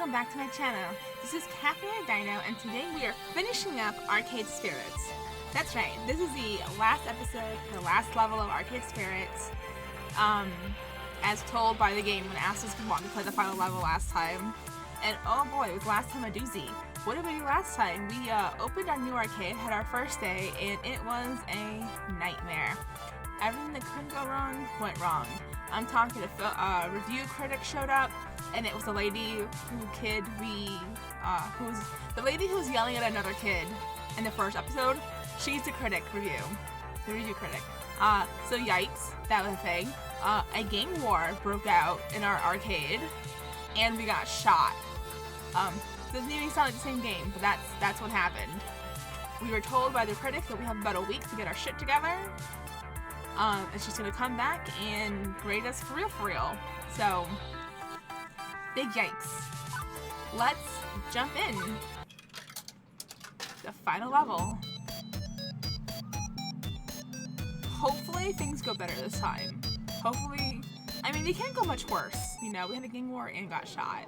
welcome back to my channel. This is Catherine Dino, and today we are finishing up Arcade Spirits. That's right, this is the last episode, the last level of Arcade Spirits. As told by the game when asked us if we wanted to play the final level last time. And oh boy, it was last time a doozy. What did we do last time? We opened our new arcade, had our first day, and it was a nightmare. Everything that couldn't go wrong, went wrong. I'm talking a review critic showed up, and it was the lady the lady who was yelling at another kid in the first episode. She's the review critic. So yikes, that was a thing. A gang war broke out in our arcade, and we got shot. Doesn't even sound like the same game, but that's what happened. We were told by the critic that we have about a week to get our shit together. It's just gonna come back and grade us for real. So, big yikes. Let's jump in. The final level. Hopefully things go better this time. Hopefully, I mean, they can't go much worse. You know, we had a gang war and got shot.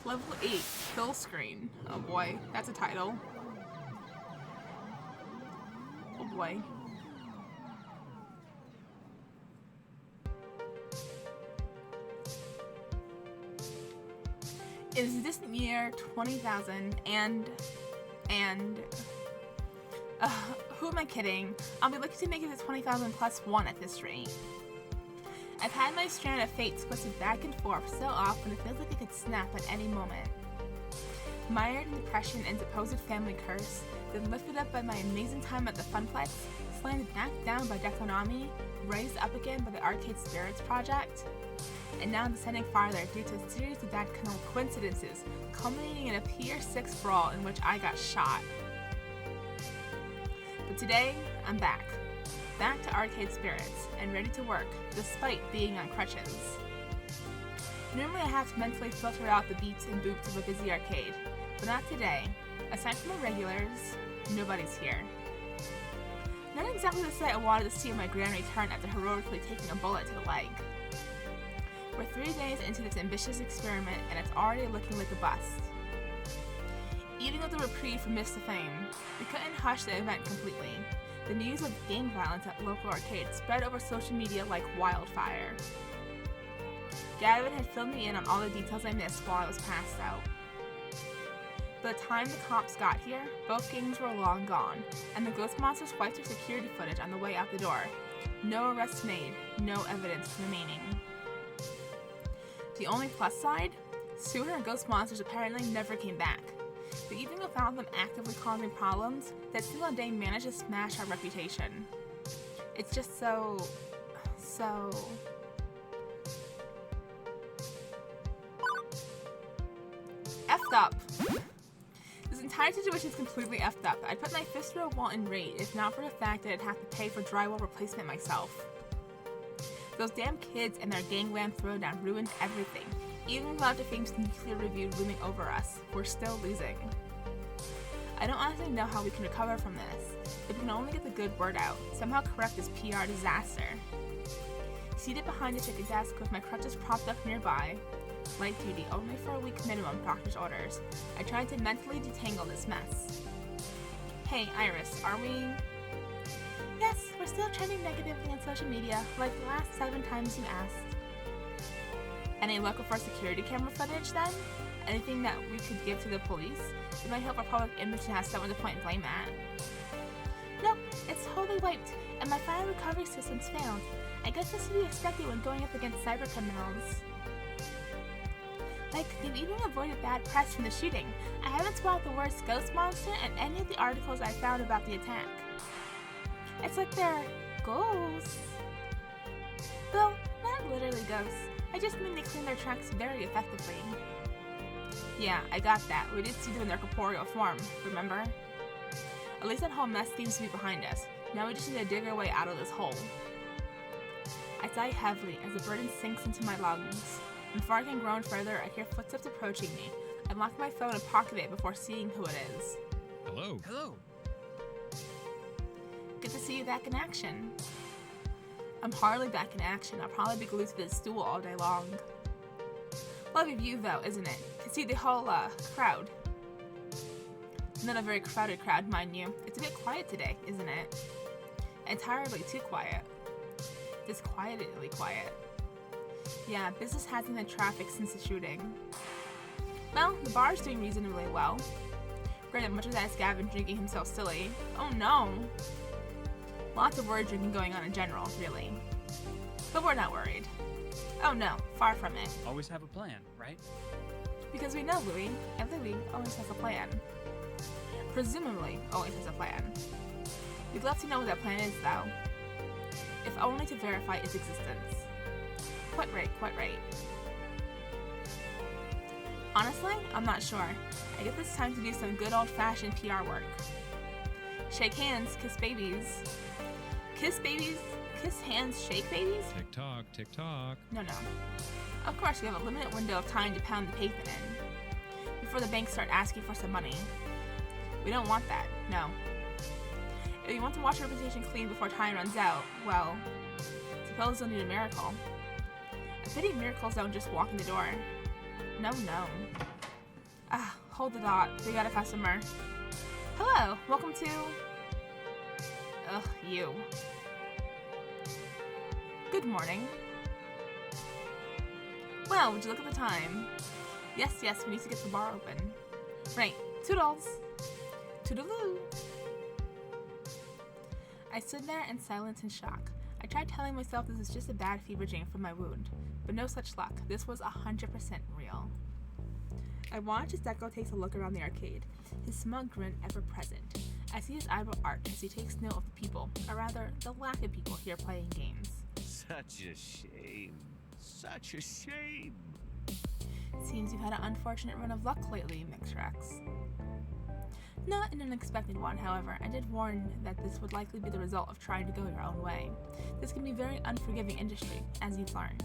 Level 8, kill screen. Oh boy, that's a title. Oh boy. It is the distant year 20,000 and who am I kidding? I'll be lucky to make it to 20,000 plus 1 at this rate. I've had my strand of fate twisted back and forth so often it feels like it could snap at any moment. Mired in depression and supposed family curse, then lifted up by my amazing time at the Funplex, slanted back down by Dekonami, raised up again by the Arcade Spirits project, and now descending farther due to a series of bad coincidences, culminating in a Pier 6 brawl in which I got shot. But today, I'm back to Arcade Spirits, and ready to work, despite being on crutches. Normally I have to mentally filter out the beeps and boops of a busy arcade, but not today. Aside from the regulars, nobody's here. Not exactly the sight I wanted to see in my grand return after heroically taking a bullet to the leg. We're 3 days into this ambitious experiment, and it's already looking like a bust. Even with the reprieve from Mist of Fame, we couldn't hush the event completely. The news of gang violence at local arcades spread over social media like wildfire. Gavin had filled me in on all the details I missed while I was passed out. By the time the cops got here, both gangs were long gone, and the Ghost Monsters wiped their security footage on the way out the door. No arrests made, no evidence remaining. The only plus side? Sewer and Ghost Monsters apparently never came back. But even without them actively causing problems, that single day managed to smash our reputation. It's just so... effed up. This entire situation is completely effed up. I'd put my fist through a wall in rage if not for the fact that I'd have to pay for drywall replacement myself. Those damn kids and their gangland throwdown ruined everything. Even without the fame's nuclear review looming over us, we're still losing. I don't honestly know how we can recover from this. If we can only get the good word out, somehow correct this PR disaster. Seated behind the ticket desk with my crutches propped up nearby, light duty only for a week minimum doctor's orders, I tried to mentally detangle this mess. Hey Iris, are we... Yes, we're still trending negatively on social media, like the last 7 times you asked. Any luck with our security camera footage then? Anything that we could give to the police? It might help our public image to have someone to point blame at. Nope, it's totally wiped, and my file recovery system's failed. I guess this would be expected when going up against cyber criminals. Like, they've even avoided bad press from the shooting. I haven't spotted the words Ghost Monster in any of the articles I found about the attack. It's like they're ghosts. Though, not literally ghosts. I just mean they clean their tracks very effectively. Yeah, I got that. We did see them in their corporeal form, remember? At least that whole mess seems to be behind us. Now we just need to dig our way out of this hole. I sigh heavily as the burden sinks into my lungs. Before I can groan further, I hear footsteps approaching me. I lock my phone and pocket it before seeing who it is. Hello. Hello. Good to see you back in action. I'm hardly back in action. I'll probably be glued to this stool all day long. Lovely view, though, isn't it? You can see the whole, crowd. Not a very crowded crowd, mind you. It's a bit quiet today, isn't it? Entirely too quiet. Disquietedly quiet. Yeah, business hasn't had traffic since the shooting. Well, the bar's doing reasonably well. Granted, much of that is Gavin drinking himself silly. Oh no! Lots of word drinking going on in general, really. But we're not worried. Oh no, far from it. Always have a plan, right? Because we know Louis, and Louis always has a plan. Presumably, always has a plan. We'd love to know what that plan is, though. If only to verify its existence. Quite right, quite right. Honestly, I'm not sure. I guess it's time to do some good old-fashioned PR work. Shake hands, kiss babies. Kiss babies? Kiss hands, shake babies? Tick tock, tick tock. No. Of course, we have a limited window of time to pound the pavement in. Before the banks start asking for some money. We don't want that, no. If you want to wash your reputation clean before time runs out, well, suppose you'll need a miracle. I pity miracles don't just walk in the door. No. Hold the dot. We got a customer. Hello, welcome to... Ugh, you. Good morning. Well, would you look at the time? Yes, we need to get the bar open. Right, toodles. Toodaloo. I stood there in silence and shock. I tried telling myself this was just a bad fever dream from my wound, but no such luck. This was 100% real. I watch as Deco takes a look around the arcade, his smug grin ever present. I see his eyebrow arch as he takes note of the people, or rather, the lack of people here playing games. Such a shame. Such a shame. Seems you've had an unfortunate run of luck lately, Mixrex. Not an unexpected one, however. I did warn that this would likely be the result of trying to go your own way. This can be a very unforgiving industry, as you've learned.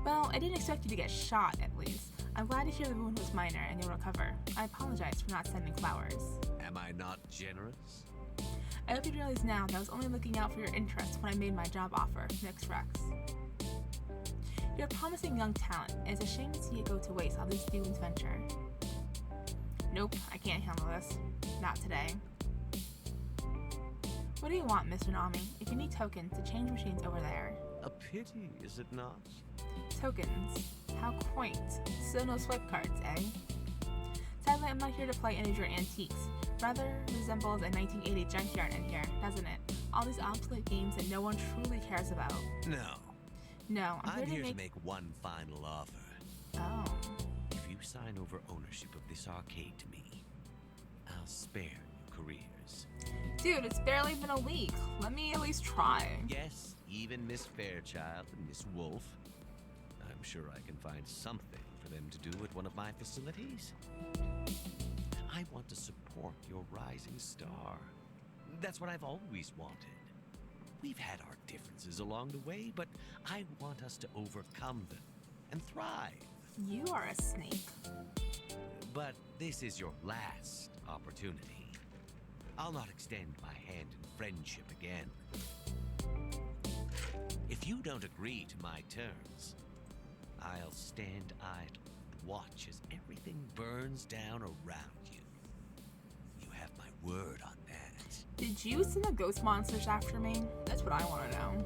Well, I didn't expect you to get shot, at least. I'm glad to hear the wound was minor and you'll recover. I apologize for not sending flowers. Am I not generous? I hope you realize now that I was only looking out for your interests when I made my job offer, Mixrex. You're a promising young talent, and it's a shame to see it go to waste on this new venture. Nope, I can't handle this. Not today. What do you want, Mr. Nami? If you need tokens, the change machine's over there. A pity, is it not? Tokens. How quaint. So no swipe cards, eh? Sadly, I'm not here to play any of your antiques. Rather resembles a 1980 junkyard in here, doesn't it? All these obsolete games that no one truly cares about. No, I'm here to make one final offer. Oh. If you sign over ownership of this arcade to me, I'll spare your careers. Dude, it's barely been a week. Let me at least try. Yes, even Miss Fairchild and Miss Wolf. I'm sure I can find something for them to do at one of my facilities. I want to support your rising star. That's what I've always wanted. We've had our differences along the way, but I want us to overcome them and thrive. You are a snake. But this is your last opportunity. I'll not extend my hand in friendship again. If you don't agree to my terms, I'll stand idle and watch as everything burns down around you. You have my word on that. Did you send the ghost monsters after me? That's what I want to know.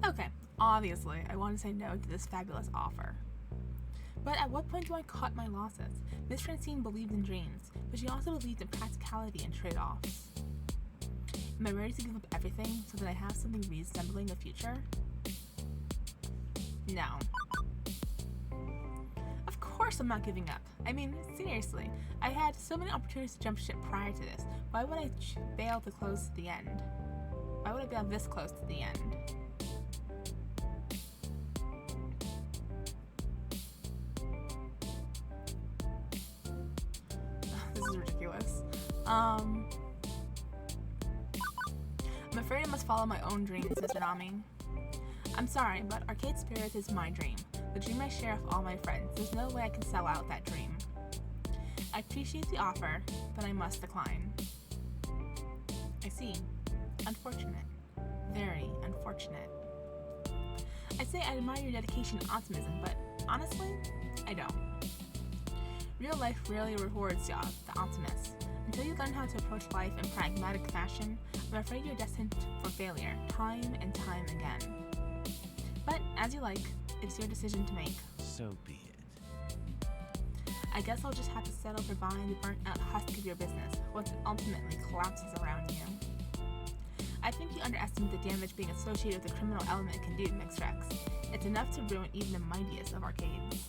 Okay, obviously, I want to say no to this fabulous offer. But at what point do I cut my losses? Miss Francine believed in dreams, but she also believed in practicality and trade-offs. Am I ready to give up everything so that I have something resembling a future? No. Of course I'm not giving up. I mean, seriously, I had so many opportunities to jump ship prior to this. Why would I bail to close to the end? Why would I bail this close to the end? This is ridiculous. I'm afraid I must follow my own dreams, Mr. Nami. I'm sorry, but Arcade Spirits is my dream. The dream I share with all my friends. There's no way I can sell out that dream. I appreciate the offer, but I must decline. I see. Unfortunate. Very unfortunate. I'd say I admire your dedication and optimism, but honestly, I don't. Real life rarely rewards the optimist. Until you learn how to approach life in pragmatic fashion, I'm afraid you're destined for failure, time and time again. But, as you like, it's your decision to make. So be it. I guess I'll just have to settle for buying the burnt-out husk of your business once it ultimately collapses around you. I think you underestimate the damage being associated with the criminal element can do to Mixrex. It's enough to ruin even the mightiest of arcades.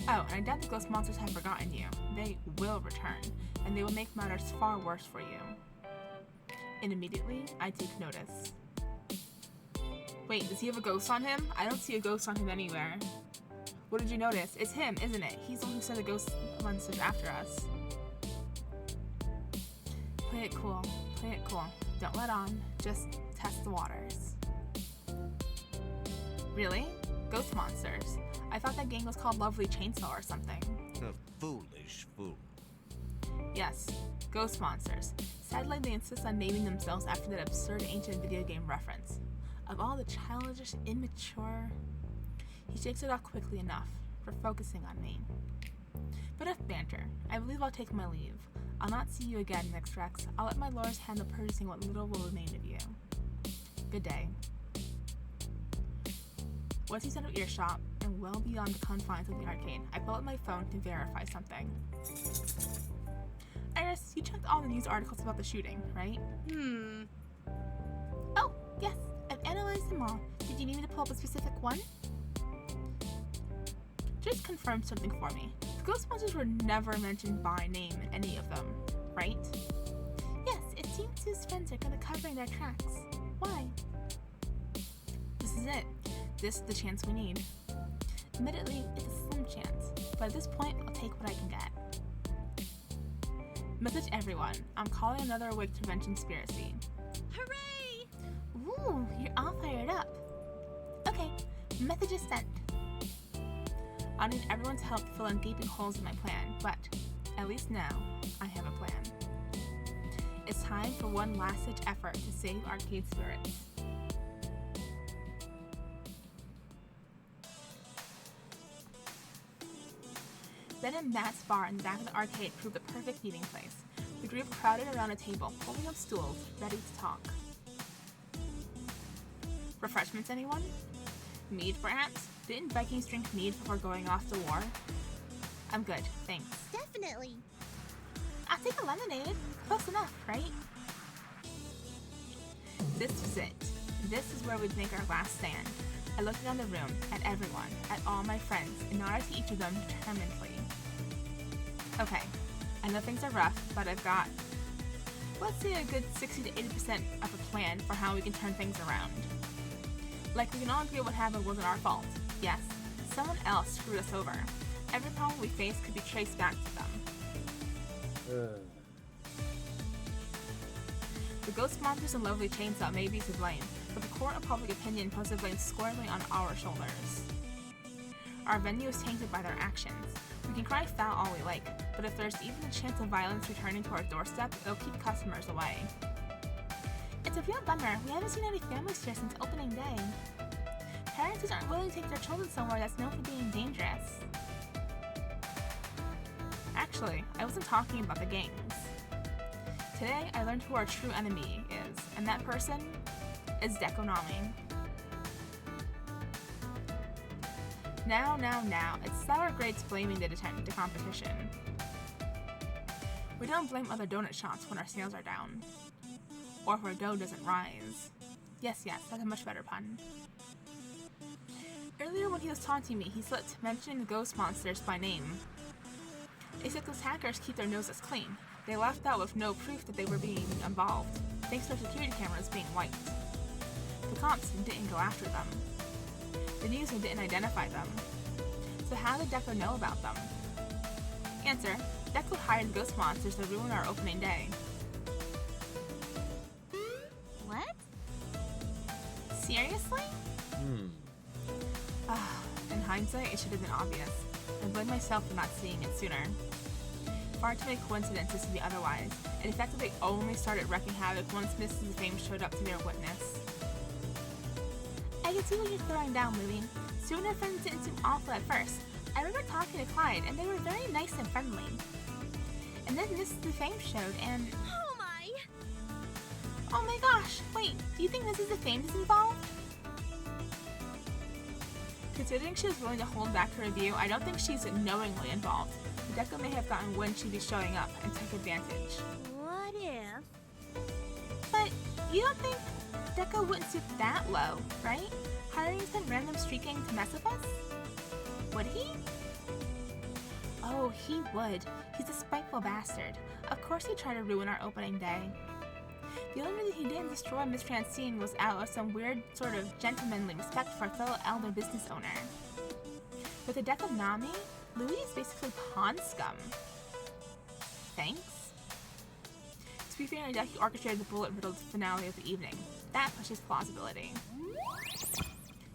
Oh, and I doubt the ghost monsters have forgotten you. They will return, and they will make matters far worse for you. And immediately, I take notice. Wait, does he have a ghost on him? I don't see a ghost on him anywhere. What did you notice? It's him, isn't it? He's the one who said the ghost monster's after us. Play it cool. Play it cool. Don't let on. Just test the waters. Really? Ghost monsters? I thought that gang was called Lovely Chainsaw or something. A foolish fool. Yes, ghost monsters. Sadly, they insist on naming themselves after that absurd ancient video game reference. Of all the childish, immature... He shakes it off quickly enough for focusing on me. But enough banter. I believe I'll take my leave. I'll not see you again, Mixrex. I'll let my lords handle purchasing what little will remain of you. Good day. Once he's out of earshot, and well beyond the confines of the arcade, I pull out my phone to verify something. Iris, you checked all the news articles about the shooting, right? Oh, yes. I've analyzed them all. Did you need me to pull up a specific one? Just confirm something for me. The ghost monsters were never mentioned by name in any of them, right? Yes, it seems his friends are gonna covering their tracks. Why? This is it. This is the chance we need. Admittedly, it's a slim chance, but at this point, I'll take what I can get. Message everyone. I'm calling another wig prevention conspiracy. Hooray! Ooh, you're all fired up. Okay, message is sent. I'll need everyone's help to fill in gaping holes in my plan, but at least now, I have a plan. It's time for one last-ditch effort to save arcade spirits. Ben and Matt's bar in the back of the arcade proved the perfect meeting place. The group crowded around a table, holding up stools, ready to talk. Refreshments, anyone? Mead, perhaps? Didn't Vikings drink mead before going off to war? I'm good, thanks. Definitely. I'll take a lemonade. Close enough, right? This was it. This is where we'd make our last stand. I looked around the room, at everyone, at all my friends, and nodded to each of them determinedly. Okay, I know things are rough, but I've got, let's say, a good 60 to 80% of a plan for how we can turn things around. Like, we can all agree what happened wasn't our fault. Yes, someone else screwed us over. Every problem we face could be traced back to them. The ghost monsters and Lovely Chainsaw may be to blame, but the court of public opinion puts the blame squarely on our shoulders. Our venue is tainted by their actions. We can cry foul all we like, but if there's even a chance of violence returning to our doorstep, it'll keep customers away. It's a real bummer. We haven't seen any families here since opening day. Parents just aren't willing to take their children somewhere that's known for being dangerous. Actually, I wasn't talking about the gangs. Today, I learned who our true enemy is, and that person is Dekonami. Now, it's sour grapes blaming the competition. We don't blame other donut shops when our sales are down. Or if our dough doesn't rise. Yes, that's a much better pun. Earlier when he was taunting me, he slipped, mentioning the ghost monsters by name. Except those hackers keep their noses clean. They left out with no proof that they were being involved, thanks to their security cameras being wiped. The cops didn't go after them. The news didn't identify them. So how did Deco know about them? Answer, Deco hired the ghost monsters to ruin our opening day. What? Seriously? In hindsight, it should have been obvious. I blame myself for not seeing it sooner. Far too many coincidences to be otherwise. It effectively only started wreaking havoc once Mrs. Fame showed up to bear witness. I can see what you're throwing down, Louie. Sue and her friends didn't seem awful at first. I remember talking to Clyde, and they were very nice and friendly. And then Mrs. DeFame showed, and... Oh my! Oh my gosh! Wait, do you think Mrs. DeFame is involved? Considering she was willing to hold back her review, I don't think she's knowingly involved. Deco may have gotten wind she'd be showing up and took advantage. What if? But you don't think Deco wouldn't stoop that low, right? Hiring some random street gang to mess with us? Would he? Oh, he would. He's a spiteful bastard. Of course he'd try to ruin our opening day. The only reason he didn't destroy Miss Francine was out of some weird sort of gentlemanly respect for a fellow elder business owner. With the death of Nami, Louis is basically pawn scum. Thanks. To be fair, I doubt he orchestrated the bullet-riddled finale of the evening. That pushes plausibility.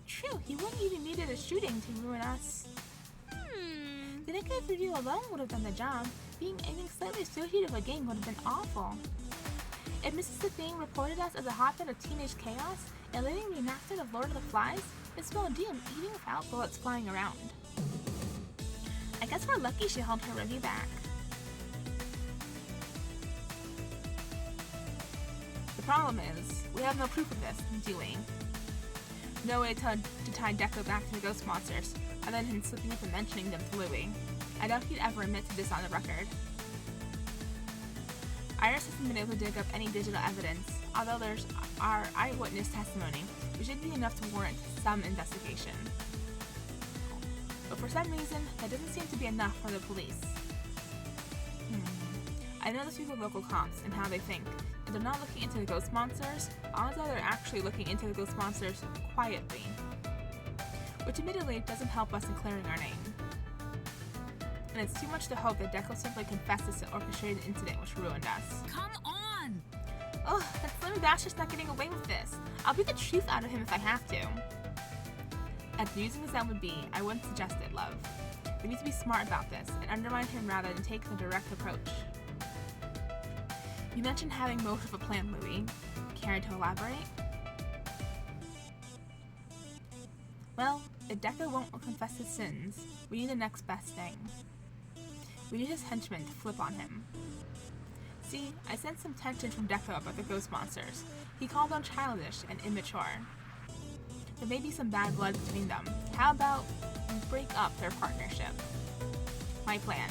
True, he wouldn't even needed a shooting to ruin us. The negative review alone would have done the job. Being even slightly associated with a game would have been awful. If Mrs. DeFame reported us as a hotbed of teenage chaos and living remastered of Lord of the Flies, it's well doomed even without bullets flying around. I guess we're lucky she held her review back. The problem is, we have no proof of this, do we? No way to tie Deco back to the ghost monsters, other than him slipping up and mentioning them to Louie. I doubt he'd ever admit to this on the record. Iris hasn't been able to dig up any digital evidence, although there's our eyewitness testimony, which should be enough to warrant some investigation. But for some reason, that doesn't seem to be enough for the police. I know the people local cops and how they think. If they're not looking into the ghost monsters, odds are they're actually looking into the ghost monsters quietly. Which admittedly doesn't help us in clearing our name. And it's too much to hope that Deco simply confesses to orchestrated incident which ruined us. Come on! Ugh, that Slim bastard's not getting away with this. I'll beat the truth out of him if I have to. As amusing as that would be, I wouldn't suggest it, love. We need to be smart about this and undermine him rather than take the direct approach. You mentioned having most of a plan, Louie. Care to elaborate? Well, if Deco won't confess his sins, we need the next best thing. We need his henchmen to flip on him. See, I sensed some tension from Deco about the ghost monsters. He called them childish and immature. There may be some bad blood between them. How about we break up their partnership? My plan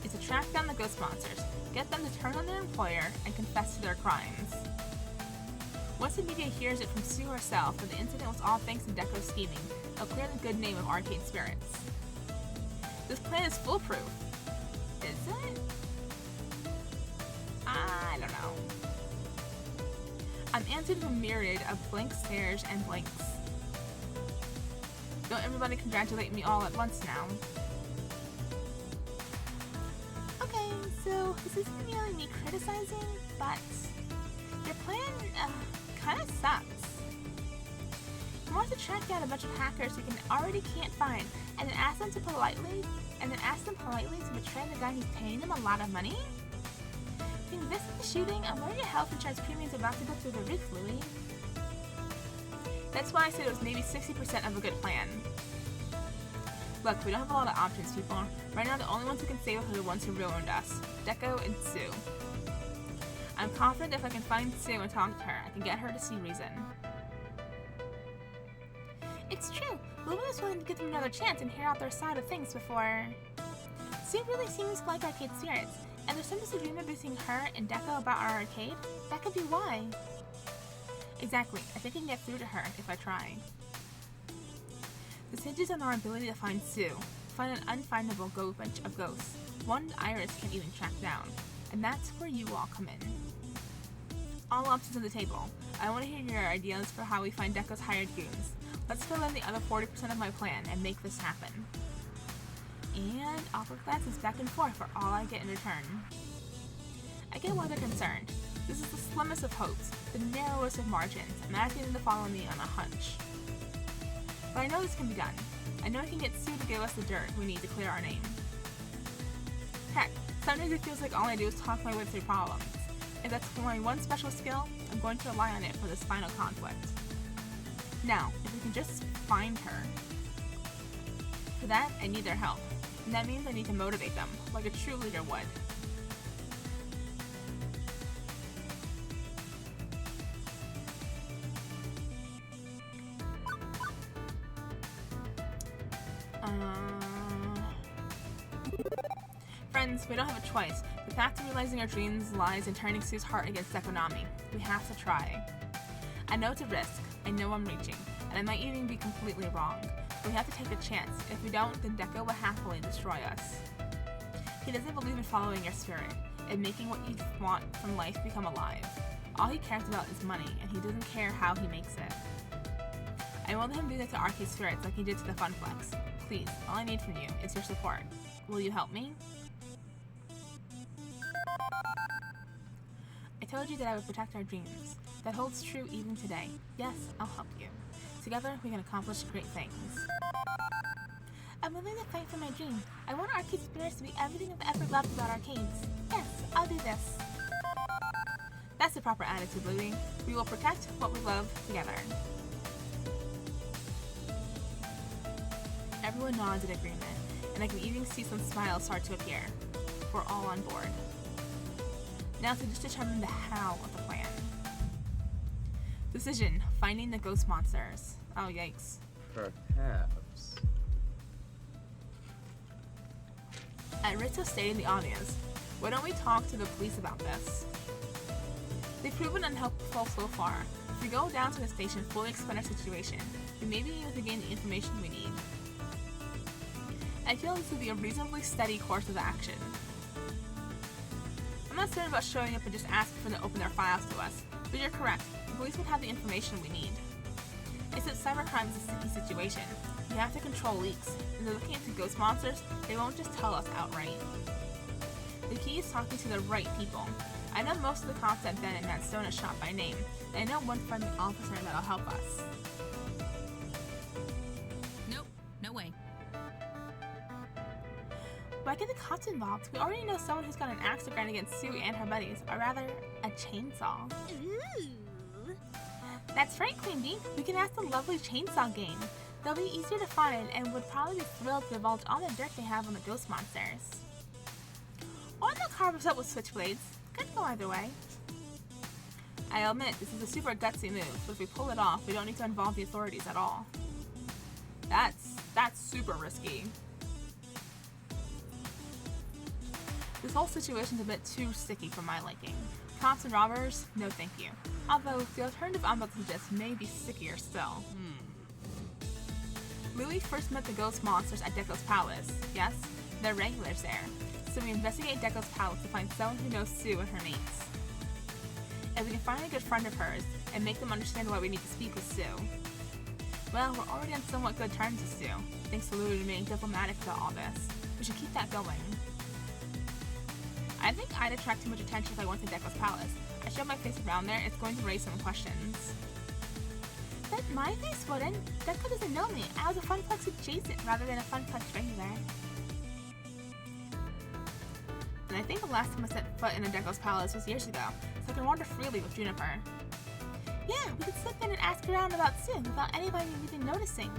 is to track down the ghost monsters, get them to turn on their employer, and confess to their crimes. Once the media hears it from Sue herself that the incident was all thanks to Deco's scheming, it'll clear the good name of Arcade Spirits. This plan is foolproof. Is it? I don't know. I'm answered from a myriad of blank stares and blanks. Don't everybody congratulate me all at once now. Okay, so this isn't really me criticizing, but your plan kind of sucks. He wants to track down a bunch of hackers who already can't find, and then ask them politely to betray the guy who's paying them a lot of money? Think this is the shooting? I'm worried your health insurance premium's about to go through the roof, Louie. That's why I said it was maybe 60% of a good plan. Look, we don't have a lot of options, people. Right now, the only ones who can save us are the ones who ruined us. Deco and Sue. I'm confident if I can find Sue and talk to her, I can get her to see reason. It's true. Louie was willing to give them another chance and hear out their side of things before... Sue really seems like Arcade Spirits, and there's some disagreement between her and Deco about our arcade. That could be why. Exactly. I think I can get through to her if I try. This hinges on our ability to find Sue. Find an unfindable bunch of ghosts. One Iris can't even track down. And that's where you all come in. All options on the table. I want to hear your ideas for how we find Deco's hired goons. Let's fill in the other 40% of my plan and make this happen. And awkward glances back and forth for all I get in return. I get why they're concerned. This is the slimmest of hopes, the narrowest of margins, and asking them to follow me on a hunch. But I know this can be done. I know I can get Sue to give us the dirt we need to clear our name. Heck, sometimes it feels like all I do is talk my way through problems. If that's my one special skill, I'm going to rely on it for this final conflict. Now, if we can just find her. For that, I need their help. And that means I need to motivate them, like a true leader would. Friends, we don't have a choice. The path to realizing our dreams lies in turning Sue's heart against Dekonami. We have to try. I know it's a risk. I know I'm reaching, and I might even be completely wrong. But we have to take a chance. If we don't, then Deku will happily destroy us. He doesn't believe in following your spirit, and making what you want from life become alive. All he cares about is money, and he doesn't care how he makes it. I won't let him do that to Arcade Spirits like he did to the Funplex. Please, all I need from you is your support. Will you help me? I told you that I would protect our dreams. That holds true even today. Yes, I'll help you. Together, we can accomplish great things. I'm willing to fight for my dream. I want Arcade Spirits to be everything I've ever loved about arcades. Yes, I'll do this. That's the proper attitude, Louie. We will protect what we love together. Everyone nods in agreement, and I can even see some smiles start to appear. We're all on board. Now to just determine the how of the plan. Decision: finding the ghost monsters. Oh, yikes. Perhaps. At risk of stating the obvious, why don't we talk to the police about this? They've proven unhelpful so far. If we go down to the station fully explain our situation, we may be able to gain the information we need. I feel this would be a reasonably steady course of action. I'm not certain about showing up and just asking for them to open their files to us, but you're correct. The police would have the information we need. It's that cybercrime is a sticky situation. You have to control leaks, and they're looking into ghost monsters, they won't just tell us outright. The key is talking to the right people. I know most of the cops at Ben and Mattstone shop by name, and I know one friendly officer that'll help us. Nope, no way. Why get the cops involved? We already know someone who's got an axe to grind against Sue and her buddies, or rather, a chainsaw. Ooh. That's right, Queen Bee. We can ask the lovely Chainsaw Gang. They'll be easier to find and would probably be thrilled to divulge all the dirt they have on the ghost monsters. Or they'll carve us up with switchblades. Could go either way. I admit, this is a super gutsy move, but if we pull it off, we don't need to involve the authorities at all. That's super risky. This whole situation's a bit too sticky for my liking. Cops and robbers? No thank you. Although, the alternative I'm about to suggest may be stickier still. Louis first met the ghost monsters at Deko's palace. Yes, they're regulars there. So we investigate Deko's palace to find someone who knows Sue and her mates. If we can find a good friend of hers and make them understand why we need to speak with Sue. Well, we're already on somewhat good terms with Sue, thanks to Louis remaining diplomatic about all this. We should keep that going. I think I'd attract too much attention if I went to Deko's palace. I show my face around there, it's going to raise some questions. But my face wouldn't. Deko doesn't know me. I was a Funplex adjacent rather than a Funplex regular. And I think the last time I set foot in a Deko's palace was years ago, so I can wander freely with Juniper. Yeah, we could slip in and ask around about Sue without anybody even noticing.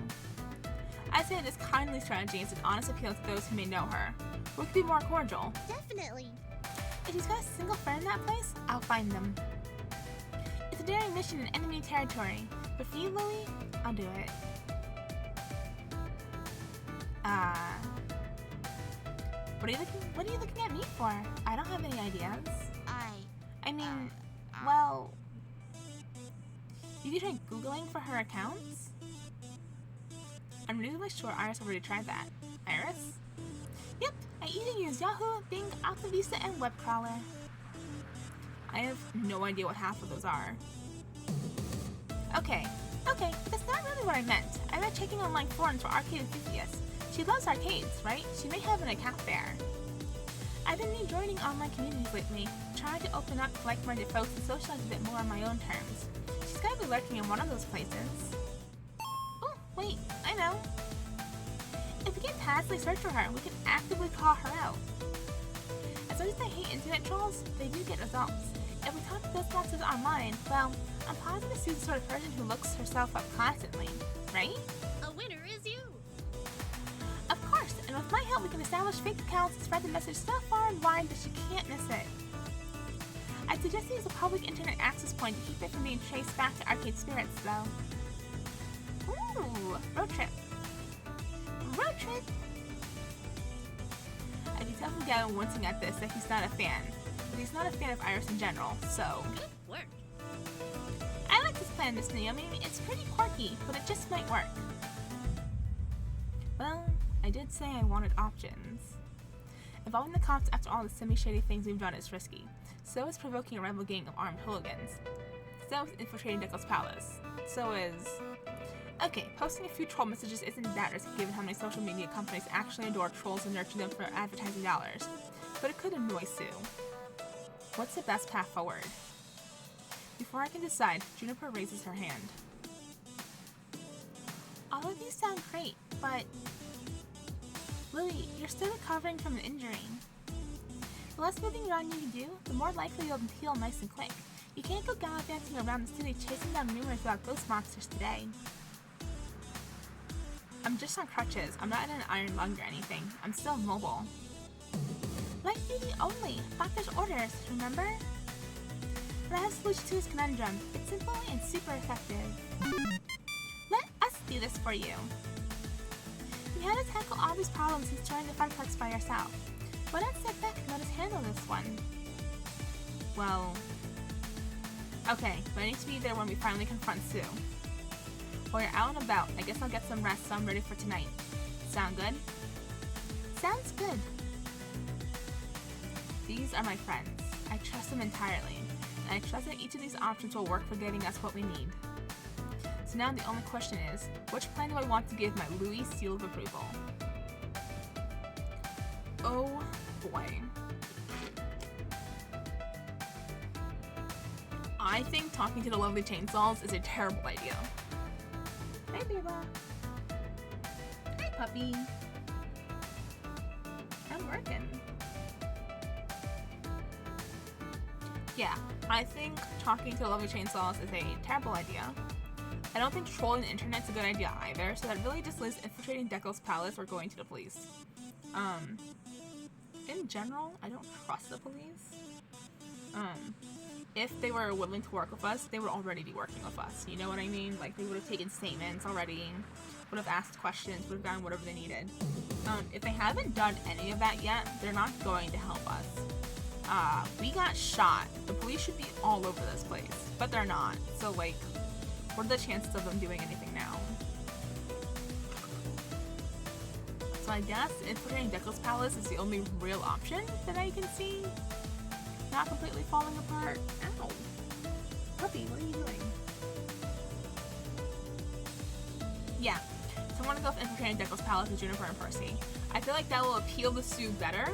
I say this kindly strategy is an honest appeal to those who may know her. We could be more cordial. Definitely. If she's got a single friend in that place, I'll find them. It's a daring mission in enemy territory, but for you, Louie, I'll do it. What are you looking at me for? I don't have any ideas. I mean, well, you could try Googling for her accounts? I'm reasonably sure Iris already tried that. Iris? Yep, I even use Yahoo, Bing, AltaVista, and WebCrawler. I have no idea what half of those are. Okay, but that's not really what I meant. I meant checking online forums for arcade enthusiasts. She loves arcades, right? She may have an account there. I've been joining online communities lately, trying to open up to like-minded folks and socialize a bit more on my own terms. She's gotta be lurking in one of those places. Oh, wait, I know. If we can passively search for her, we can actively call her out. As much as I hate internet trolls, they do get results. If we talk to those monsters online, well, I'm positive she's the sort of person who looks herself up constantly, right? A winner is you. Of course, and with my help we can establish fake accounts and spread the message so far and wide that she can't miss it. I suggest you use a public internet access point to keep it from being traced back to Arcade Spirits, though. Ooh, road trip. Road trip! I can tell from Gavin wincing at this that he's not a fan, but he's not a fan of Iris in general, so... Good work. I like this plan, Miss Naomi. It's pretty quirky, but it just might work. Well, I did say I wanted options. Involving the cops after all the semi-shady things we've done is risky. So is provoking a rival gang of armed hooligans. So is infiltrating Deckle's palace. So is... Okay, posting a few troll messages isn't that risky given how many social media companies actually adore trolls and nurture them for advertising dollars. But it could annoy Sue. What's the best path forward? Before I can decide, Juniper raises her hand. All of these sound great, but... Louie, you're still recovering from an injury. The less moving around you do, the more likely you'll heal nice and quick. You can't go gallivanting around the city chasing down rumors about ghost monsters today. I'm just on crutches. I'm not in an iron lung or anything. I'm still mobile. Light duty only. Doctor's orders, remember? But I have a solution to his conundrum. It's simple and super effective. Let us do this for you. You had to tackle all these problems since joining the Funplex by yourself. Why not step back and let us handle this one? Well... Okay, but I need to be there when we finally confront Sue. While you're out and about, I guess I'll get some rest so I'm ready for tonight. Sound good? Sounds good. These are my friends. I trust them entirely, and I trust that each of these options will work for getting us what we need. So now the only question is, which plan do I want to give my Louis seal of approval? Oh boy. I think talking to the lovely chainsaws is a terrible idea. Hey, Beba. Hi, puppy. I'm working. Yeah, I think talking to the lovely chainsaws is a terrible idea. I don't think trolling the internet's a good idea either, so that really just leaves infiltrating Deckle's palace or going to the police. In general, I don't trust the police. If they were willing to work with us, they would already be working with us. You know what I mean? Like, they would have taken statements already, would have asked questions, would have done whatever they needed. If they haven't done any of that yet, they're not going to help us. We got shot. The police should be all over this place, but they're not. So, like, what are the chances of them doing anything now? So I guess infiltrating Deckle's palace is the only real option that I can see. Not completely falling apart. Ow. Puppy, what are you doing? Yeah. So I want to go with infiltrating Deckle's palace with Juniper and Percy. I feel like that will appeal to Sue better.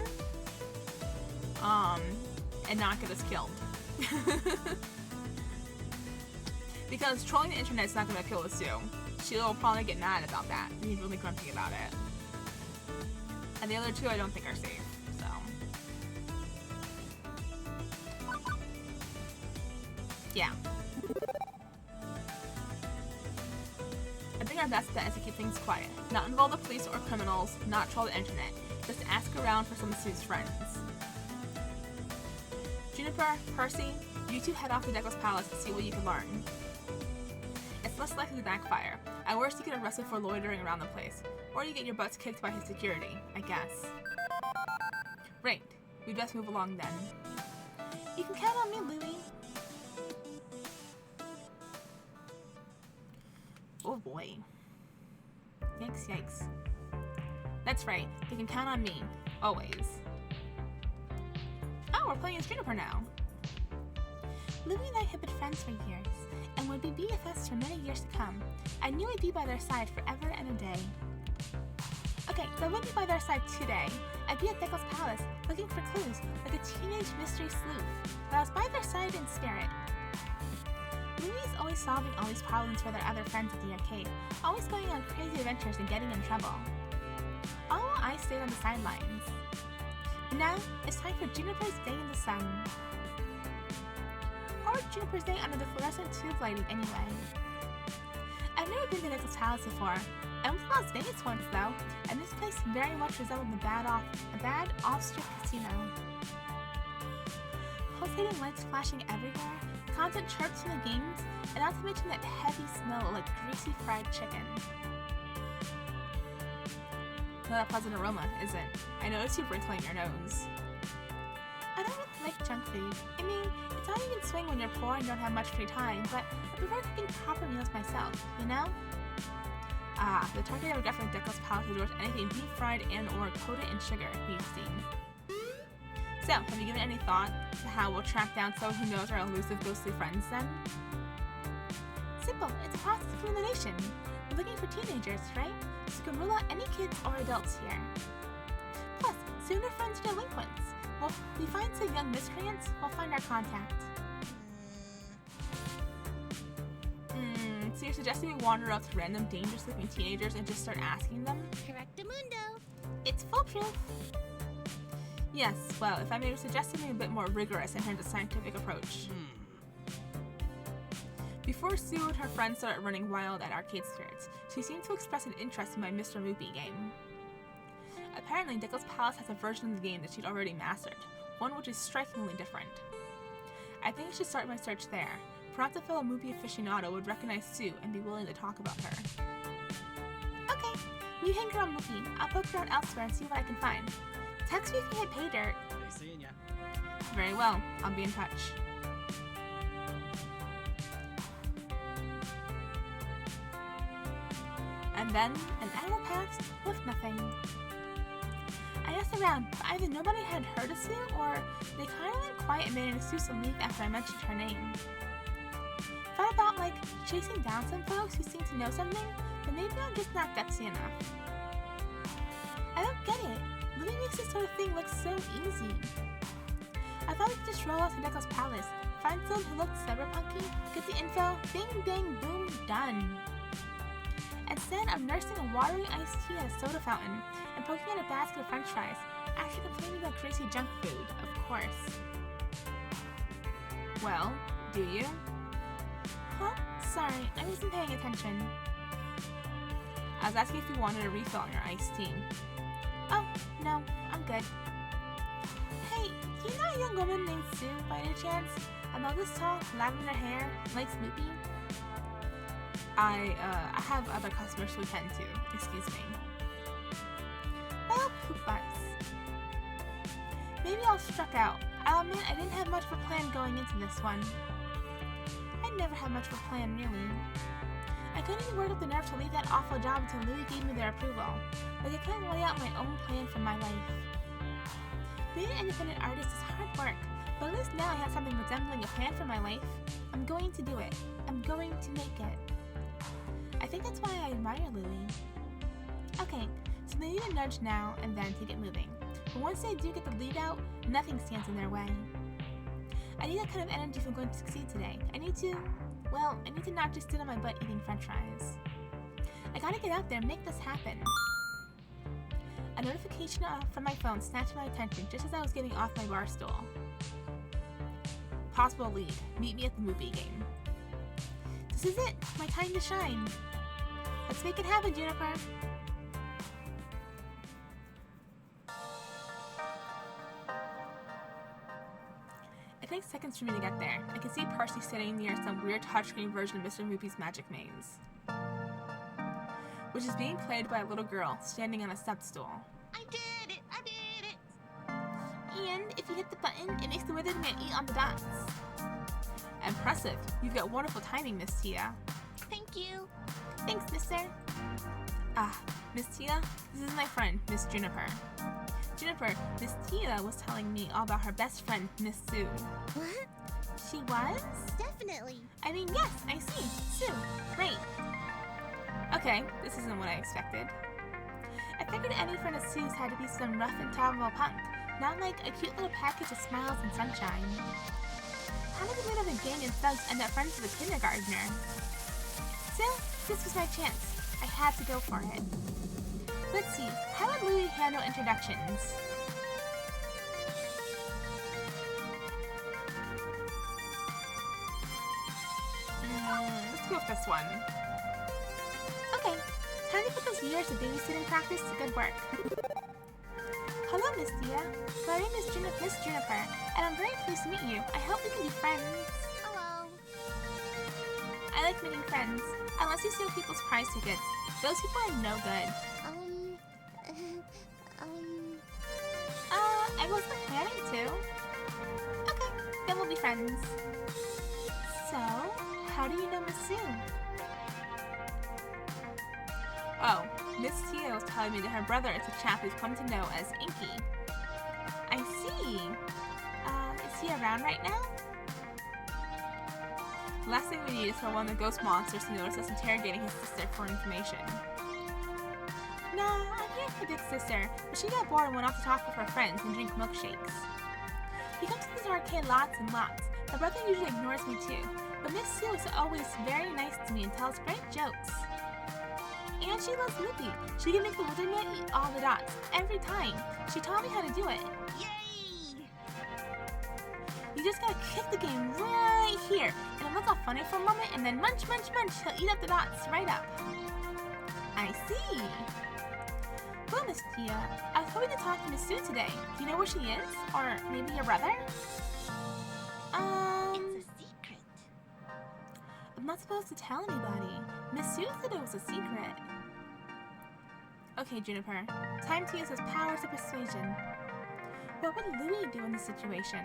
And not get us killed. Because trolling the internet is not going to appeal to Sue. She'll probably get mad about that. Be really grumpy about it. And the other two I don't think are safe. So. Yeah. I think our best bet is to keep things quiet. Not involve the police or criminals, not troll the internet. Just ask around for some of Sue's friends. Juniper, Percy, you two head off to Deckle's palace to see what you can learn. It's less likely to backfire. At worst, you get arrested for loitering around the place. Or you get your butts kicked by his security, I guess. Right. We best move along then. You can count on me, Louie. Oh boy. Yikes, yikes. That's right. You can count on me. Always. Oh, we're playing as Juniper now. Louie and I have been friends for years, and would be BFFs for many years to come. I knew I'd be by their side forever and a day. Okay, so I wouldn't be by their side today. I'd be at Deckle's palace, looking for clues, like a teenage mystery sleuth. But I was by their side in spirit. Louie's always solving all these problems for their other friends at the arcade, always going on crazy adventures and getting in trouble. All while I stayed on the sidelines. But now, it's time for Juniper's Day in the Sun. Juniper's day under the fluorescent tube lighting anyway? I've never been to Nicholas Palace before. I went to Las Vegas once though, and this place very much resembled a bad off-strip casino. Pulsating lights flashing everywhere, constant chirps from the games, and not to mention that heavy smell like greasy fried chicken. Not a pleasant aroma, is it? I noticed you wrinkling your nose. I don't really like junk food. I mean, it's not even swing when you're poor and don't have much free time, but I prefer cooking proper meals myself, you know? Ah, the target demographic Nicholas Palace adores anything deep fried and or coated in sugar, we've seen. So, have you given any thought to how we'll track down someone who knows our elusive ghostly friends then? Simple, it's a process of elimination. We're looking for teenagers, right? So you can rule out any kids or adults here. Plus, soon our friends are delinquents. Well, if we find some young miscreants, we'll find our contact. So you're suggesting we wander up to random dangerous-looking teenagers and just start asking them? Correctamundo. It's foolproof. Yes, well, if I may suggest something a bit more rigorous in terms of scientific approach. Before Sue and her friends started running wild at Arcade Spirits, she seemed to express an interest in my Mr. Moopy game. Apparently, Nicholas Palace has a version of the game that she'd already mastered, one which is strikingly different. I think I should start my search there. Perhaps a fellow Moopy aficionado would recognize Sue and be willing to talk about her. Okay, you hang around Moopy. I'll poke around elsewhere and see what I can find. Text me if you hit pay dirt. Nice seeing ya. Very well, I'll be in touch. And then, an hour passed with nothing. I asked around, but either nobody had heard of Sue, or they kind of went quiet and made an excuse to leave after I mentioned her name. Thought about, like, chasing down some folks who seem to know something, but maybe I'm just not gutsy enough. I don't get it. Louis makes this sort of thing look so easy. I thought we could just roll out to Nicholas Palace, find someone who looked cyberpunky, get the info, bing bang boom, done. Instead, I'm nursing a watery iced tea at a soda fountain and poking at a basket of french fries, after complaining about greasy junk food, of course. Well, do you? Huh? Sorry, I wasn't paying attention. I was asking if you wanted a refill on your iced tea. Oh, no, I'm good. Hey, do you know a young woman named Sue, by any chance? About this tall, lavender hair, likes Moopy? I have other customers to attend to. Excuse me. Well, poop butts. Maybe I'll struck out. I'll admit I didn't have much of a plan going into this one. I never had much of a plan, really. I couldn't even work up the nerve to leave that awful job until Louis gave me their approval. Like I couldn't lay out my own plan for my life. Being an independent artist is hard work, but at least now I have something resembling a plan for my life. I'm going to do it. I'm going to make it. I think that's why I admire Louis. Okay, so they need a nudge now and then to get moving. But once they do get the lead out, nothing stands in their way. I need that kind of energy if I'm going to succeed today. I need to not just sit on my butt eating french fries. I gotta get out there and make this happen. A notification from my phone snatched my attention just as I was getting off my bar stool. Possible lead. Meet me at the Moopy game. This is it! My time to shine! Let's make it happen, Juniper! It takes seconds for me to get there. I can see Percy sitting near some weird touchscreen version of Mr. Moopy's Magic Maze, which is being played by a little girl standing on a step stool. I did it! I did it! And if you hit the button, it makes the withered man eat on the dots. Impressive. You've got wonderful timing, Miss Tia. Thank you. Thanks, mister. Ah, Miss Tia, this is my friend, Miss Juniper. Juniper, Miss Tia was telling me all about her best friend, Miss Sue. What? She was? Definitely. I mean, yes, I see. Sue. Great. Okay, this isn't what I expected. I figured any friend of Sue's had to be some rough and tumble punk, not like a cute little package of smiles and sunshine. How did the leader of a gang and thugs end up friends with a kindergartner? So, this was my chance. I had to go for it. Let's see, how would Louis handle introductions? with this one. Okay, time to put those years of babysitting practice to good work. Hello, Miss Tia. My name is Miss Juniper, and I'm very pleased to meet you. I hope we can be friends. Hello. I like making friends, unless you steal people's prize tickets. Those people are no good. I wasn't planning to. Okay, then we'll be friends. So, how do you know Miss Sue? Oh, Miss Tia was telling me that her brother is a chap who's come to know as Inky. I see. Is he around right now? The last thing we need is for one of the ghost monsters to notice us interrogating his sister for information. No, I'm here for Big Sister, but she got bored and went off to talk with her friends and drink milkshakes. He comes to this arcade lots and lots. My brother usually ignores me too, but Miss Sue is always very nice to me and tells great jokes. And she loves Loopy. She can make the Wither Man eat all the dots, every time. She taught me how to do it. Yay! You just gotta kick the game right here, and it'll look all funny for a moment, and then munch, munch, munch, he'll eat up the dots right up. I see. Well, Miss Tia, I was hoping to talk to Miss Sue today. Do you know where she is? Or maybe your brother? It's a secret. I'm not supposed to tell anybody. Miss Sue said it was a secret. Okay, Juniper. Time to use those powers of persuasion. What would Louie do in this situation?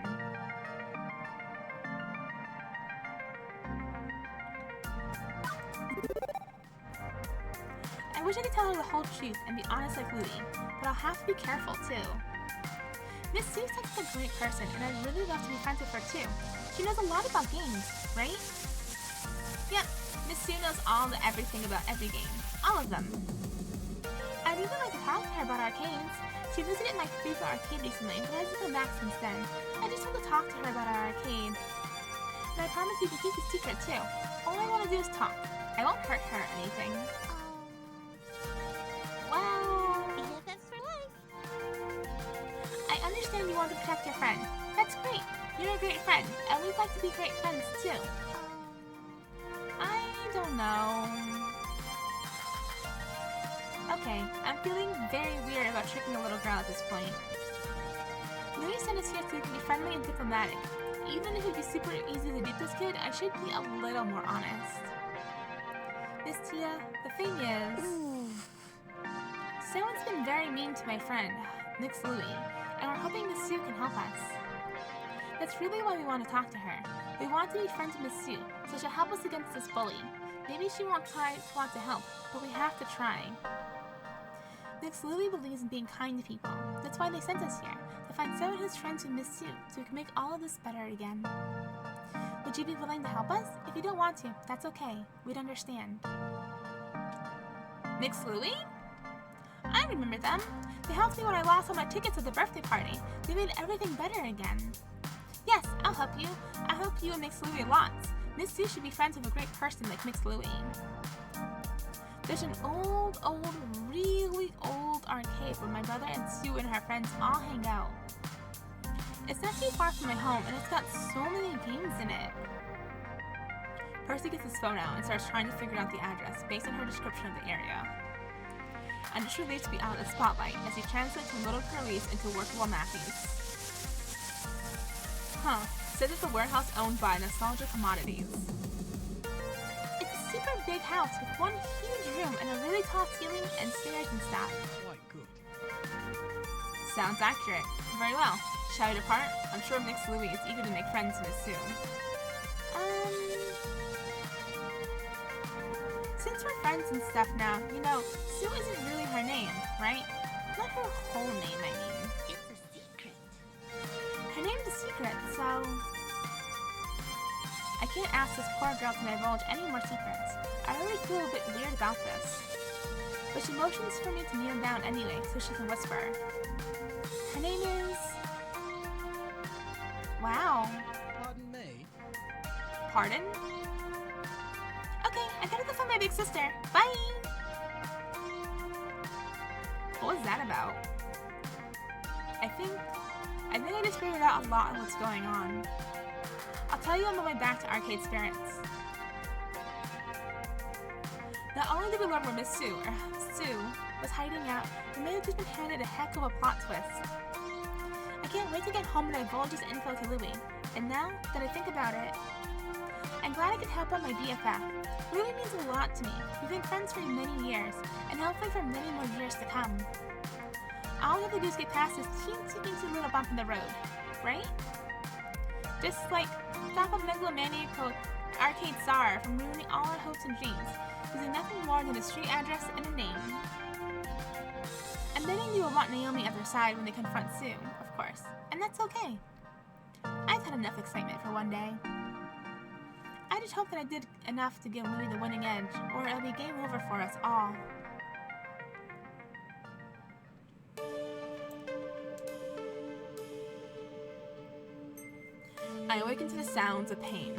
I wish I could tell her the whole truth and be honest like Louie, but I'll have to be careful too. Miss Sue's such a great person, and I'd really love to be friends with her too. She knows a lot about games, right? Yep, Miss Sue knows everything about every game. All of them. I'd even like to talk to her about arcades. She visited my favorite arcade recently, but hasn't come back since then. I just want to talk to her about our arcade. And I promise you to keep the secret too. All I want to do is talk. I won't hurt her or anything. Well, BFFs for life. I understand you want to protect your friend. That's great. You're a great friend, and we'd like to be great friends too. I don't know. Okay, I'm feeling very weird about tricking a little girl at this point. Louie sent us here so we can be friendly and diplomatic. Even if it'd be super easy to beat this kid, I should be a little more honest. Miss Tia, the thing is... Someone's been very mean to my friend, Nix Louie, and we're hoping Miss Sue can help us. That's really why we want to talk to her. We want to be friends with Miss Sue, so she'll help us against this bully. Maybe she won't want to help, but we have to try. Nix Louie believes in being kind to people. That's why they sent us here, to find someone who's friends with Miss Sue, so we can make all of this better again. Would you be willing to help us? If you don't want to, that's okay. We'd understand. Nix Louie? I remember them. They helped me when I lost all my tickets at the birthday party. They made everything better again. Yes, I'll help you. I help you and Mix Louie lots. Miss Sue should be friends with a great person like Mix Louie. There's an old, really old arcade where my brother and Sue and her friends all hang out. It's not too far from my home, and it's got so many games in it. Percy gets his phone out and starts trying to figure out the address based on her description of the area. I'm just relieved to be out of the spotlight as he translates from little Curly's into workable Matthews. Huh, says it's a warehouse owned by Nostalgia Commodities. It's a super big house with one huge room and a really tall ceiling and stairs and stuff. Quite good. Sounds accurate. Very well. Shall we depart? I'm sure Mix Louie is eager to make friends with Sue. Since we're friends and stuff now, you know, Sue isn't really her name, right? Not her whole name, I mean. It's a secret. Her name's a secret, so... I can't ask this poor girl to divulge any more secrets. I already feel a bit weird about this. But she motions for me to kneel down anyway, so she can whisper. Her name is... Wow. Pardon me? Pardon? Okay, I gotta go find my big sister. Bye! What was that about? I think I just figured out a lot of what's going on. I'll tell you on the way back to Arcade Spirits. Not only did we learn where Miss Sue was hiding out, we may have just been handed a heck of a plot twist. I can't wait to get home and divulge this info to Louie. And now that I think about it, I'm glad I could help out my BFF. Louie means a lot to me. We've been friends for many years, and hopefully for many more years to come. All we have to do is get past this teensy little bump in the road, right? Just like stop a megalomaniacal arcade czar from ruining all our hopes and dreams, using nothing more than a street address and a name. I'm betting you will want Naomi at their side when they confront Sue, of course, and that's okay. I've had enough excitement for one day. I just hope that I did enough to give Louie the winning edge, or it'll be game over for us all. I awaken to the sounds of pain.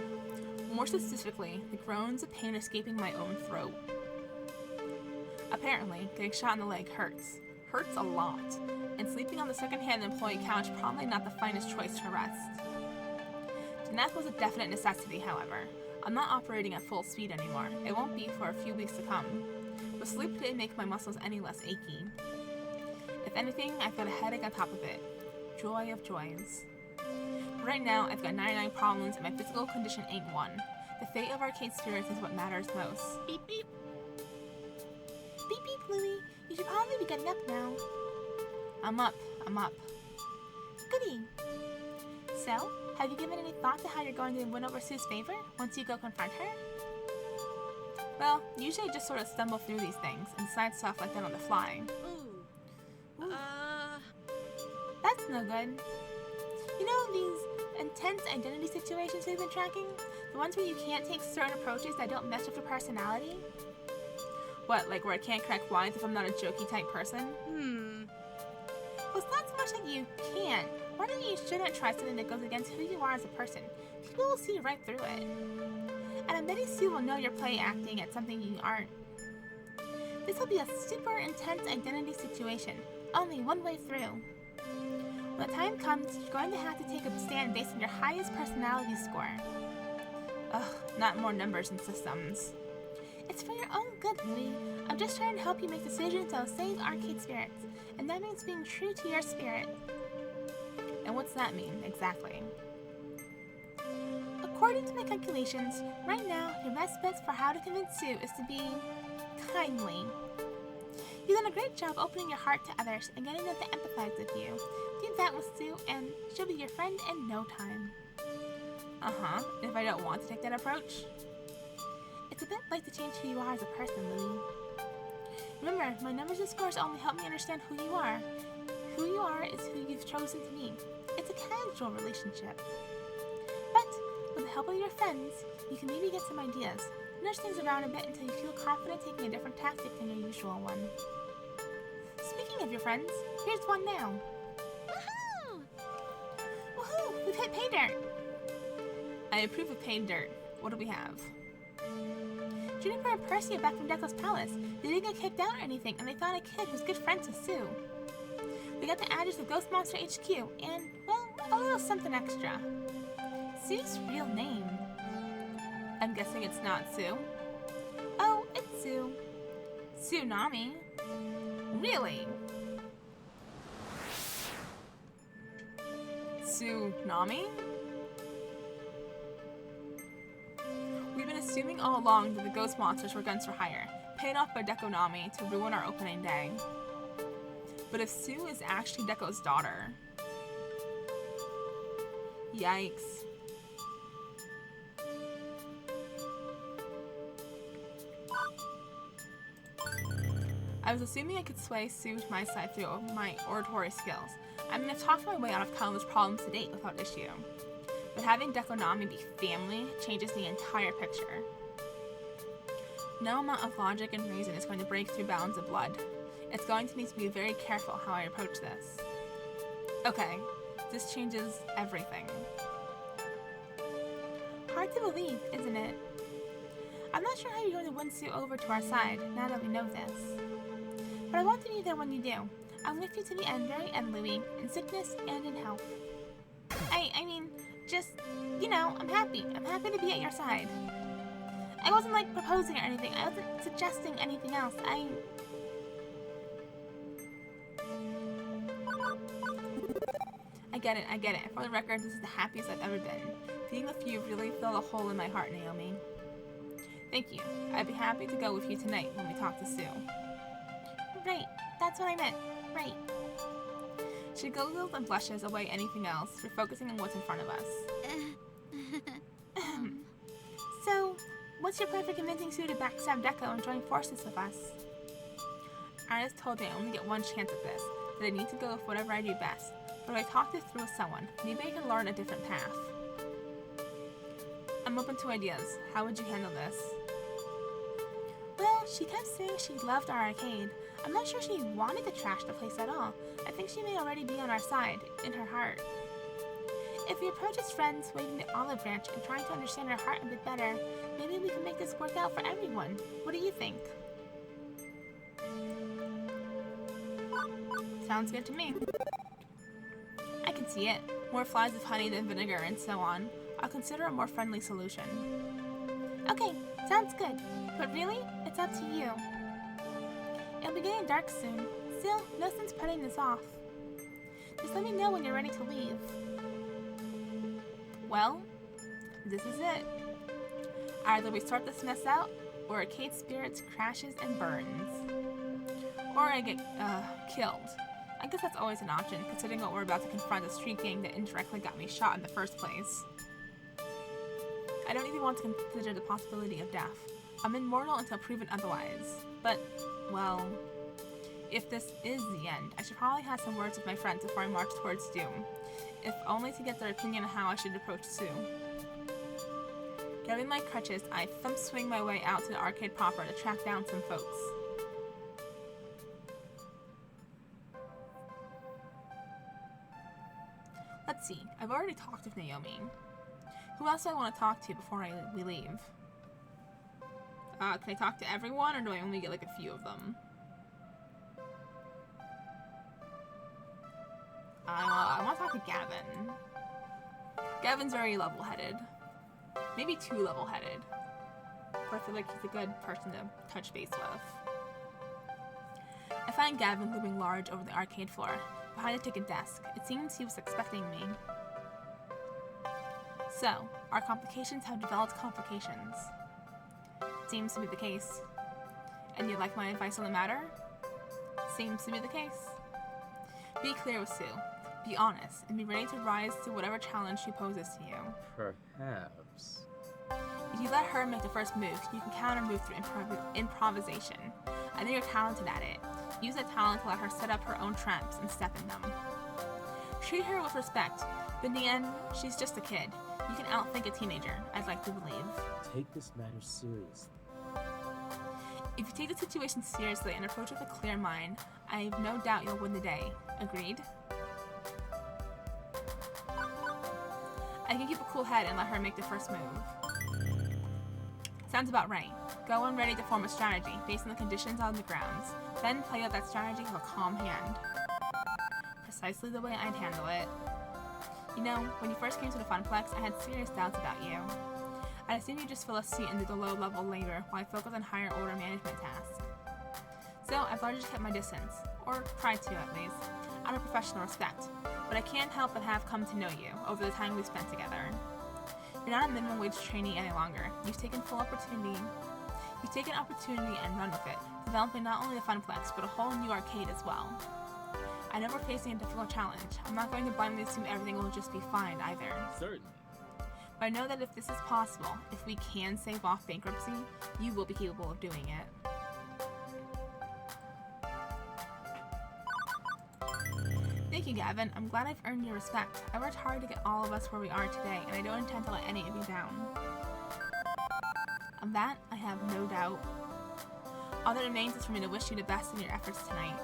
More specifically, the groans of pain escaping my own throat. Apparently, getting shot in the leg hurts. Hurts a lot. And sleeping on the second-hand employee couch probably not the finest choice to rest. The nap was a definite necessity, however. I'm not operating at full speed anymore. It won't be for a few weeks to come. But sleep didn't make my muscles any less achy. If anything, I've got a headache on top of it. Joy of joys. But right now, I've got 99 problems and my physical condition ain't one. The fate of Arcade Spirits is what matters most. Beep beep. Beep beep, Louie. You should probably be getting up now. I'm up. Goody. So, have you given any thought to how you're going to win over Sue's favor once you go confront her? Well, usually I just sort of stumble through these things and decide stuff like that on the fly. Ooh. That's no good. You know these intense identity situations we've been tracking? The ones where you can't take certain approaches that don't mess with your personality? What, like where I can't crack wise if I'm not a jokey type person? Well, it's not so much that you can't. Why don't you shouldn't try something that goes against who you are as a person? People will see right through it. And I'm betting Sue will know you're play acting at something you aren't. This will be a super intense identity situation. Only one way through. When the time comes, you're going to have to take a stand based on your highest personality score. Ugh, not more numbers and systems. It's for your own good, Louie. I'm just trying to help you make decisions that will save Arcade Spirits, and that means being true to your spirit. And what's that mean, exactly? According to my calculations, right now, your best bet for how to convince Sue is to be kindly. You've done a great job opening your heart to others and getting them to empathize with you. Do that with Sue, and she'll be your friend in no time. If I don't want to take that approach? It's a bit like to change who you are as a person, Louie. Remember, my numbers and scores only help me understand who you are. Who you are is who you've chosen to be. It's a casual relationship. But, with the help of your friends, you can maybe get some ideas. Nudge things around a bit until you feel confident taking a different tactic than your usual one. Speaking of your friends, here's one now. Woohoo! Woohoo! We've hit pay dirt! I approve of pay dirt. What do we have? Juniper and Percy are back from Deco's palace. They didn't get kicked out or anything, and they found a kid who's good friends with Sue. We got the address of Ghost Monster HQ, and, well, a little something extra. Sue's real name. I'm guessing it's not Sue. Oh, it's Sue. Tsunami. Really? Tsunami? We've been assuming all along that the ghost monsters were guns for hire, paid off by Dekonami to ruin our opening day. But if Sue is actually Deko's daughter... Yikes. I was assuming I could sway Sue to my side through my oratory skills. I'm gonna talk my way out of countless problems to date without issue. But having Dekonami be family changes the entire picture. No amount of logic and reason is going to break through bounds of blood. It's going to need to be very careful how I approach this. Okay, this changes everything. Hard to believe, isn't it? I'm not sure how you're going to win Sue over to our side, now that we know this. But I want to be there when you do. I'm with you to the end, very end, Louie, in sickness and in health. I mean, just, you know, I'm happy. I'm happy to be at your side. I wasn't like proposing or anything. I wasn't suggesting anything else. I get it, I get it. For the record, this is the happiest I've ever been. Being with you really filled a hole in my heart, Naomi. Thank you. I'd be happy to go with you tonight when we talk to Sue. Right, that's what I meant. Right. She giggles and blushes away anything else, refocusing on what's in front of us. So, what's your plan for convincing Sue to backstab Deco and join forces with us? Ernest told me I only get one chance at this, that I need to go with whatever I do best. But if I talk this through with someone, maybe I can learn a different path. I'm open to ideas. How would you handle this? Well, she kept saying she loved our arcade. I'm not sure she wanted to trash the place at all. I think she may already be on our side, in her heart. If we approach as friends, waving the olive branch and trying to understand her heart a bit better, maybe we can make this work out for everyone. What do you think? Sounds good to me. I can see it. More flies of honey than vinegar and so on. I'll consider a more friendly solution. Okay, sounds good. But really, it's up to you. It'll be getting dark soon. Still, no sense putting this off. Just let me know when you're ready to leave. Well, this is it. Either we sort this mess out, or Arcade Spirits crashes and burns. Or I get, killed. I guess that's always an option, considering what we're about to confront a street gang that indirectly got me shot in the first place. I don't even want to consider the possibility of death. I'm immortal until proven otherwise. But, well, if this is the end, I should probably have some words with my friends before I march towards Doom. If only to get their opinion on how I should approach Sue. Grabbing my crutches, I thump swing my way out to the arcade proper to track down some folks. Let's see, I've already talked with Naomi. Who else do I want to talk to before we leave? Can I talk to everyone, or do I only get like a few of them? I want to talk to Gavin. Gavin's very level-headed. Maybe too level-headed. But I feel like he's a good person to touch base with. I find Gavin looming large over the arcade floor, behind a ticket desk. It seems he was expecting me. So, our complications have developed complications. Seems to be the case. And you like my advice on the matter? Seems to be the case. Be clear with Sue. Be honest, and be ready to rise to whatever challenge she poses to you. Perhaps. If you let her make the first move, you can counter move through improvisation. I know you're talented at it. Use that talent to let her set up her own traps and step in them. Treat her with respect, but in the end, she's just a kid. You can outthink a teenager, I'd like to believe. Take this matter seriously. If you take the situation seriously and approach with a clear mind, I have no doubt you'll win the day. Agreed? I can keep a cool head and let her make the first move. Sounds about right. Go in ready to form a strategy based on the conditions on the grounds. Then play out that strategy with a calm hand. Precisely the way I'd handle it. You know, when you first came to the Funplex, I had serious doubts about you. I assumed you'd just fill a seat and do the low-level labor while I focus on higher-order management tasks. So I've largely kept my distance, or tried to at least, out of professional respect. But I can't help but have come to know you over the time we've spent together. You're not a minimum wage trainee any longer. You've taken opportunity and run with it, developing not only the Funplex, but a whole new arcade as well. I know we're facing a difficult challenge. I'm not going to blindly assume everything will just be fine either. Certainly. But I know that if this is possible, if we can save off bankruptcy, you will be capable of doing it. Thank you, Gavin. I'm glad I've earned your respect. I worked hard to get all of us where we are today, and I don't intend to let any of you down. Of that, I have no doubt. All that remains is for me to wish you the best in your efforts tonight.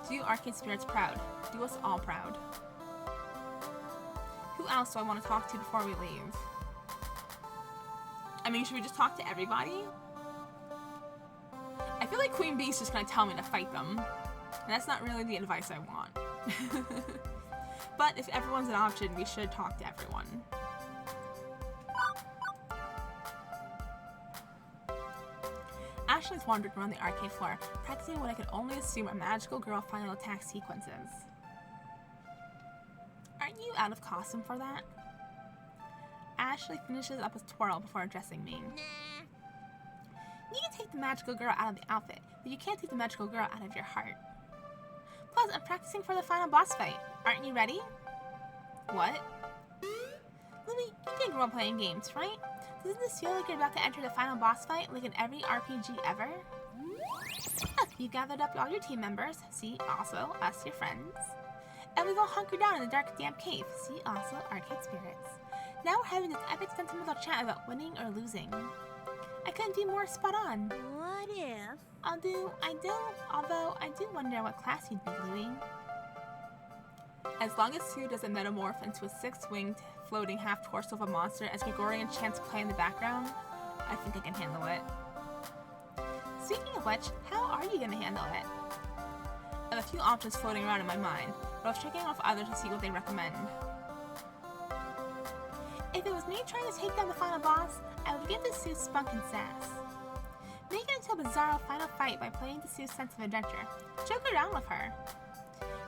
Do Arcade Spirits proud. Do us all proud. Who else do I want to talk to before we leave? I mean, should we just talk to everybody? I feel like Queen Bee's just gonna tell me to fight them. And that's not really the advice I want. But if everyone's an option, we should talk to everyone. Ashley's wandered around the arcade floor, practicing what I can only assume are magical girl final attack sequences. Aren't you out of costume for that? Ashley finishes up a twirl before addressing me. Nah. You can take the magical girl out of the outfit, but you can't take the magical girl out of your heart. Plus, I'm practicing for the final boss fight. Aren't you ready? What? Louie, you did role-playing games, right? Doesn't this feel like you're about to enter the final boss fight like in every RPG ever? Look, you gathered up all your team members. See, also, us, your friends. And we go hunker down in the dark, damp cave. See, also, Arcade Spirits. Now we're having this epic sentimental chat about winning or losing. I couldn't be more spot on. What if? Although I do wonder what class you'd be, Louie. As long as Sue doesn't metamorph into a six-winged, floating half-torso of a monster as Gregorian chants play in the background, I think I can handle it. Speaking of which, how are you gonna handle it? I have a few options floating around in my mind, but I was checking off others to see what they recommend. If it was me trying to take down the final boss, I would give the Sue spunk and sass. Make it into a bizarro final fight by playing to Sue's sense of adventure. Joke around with her.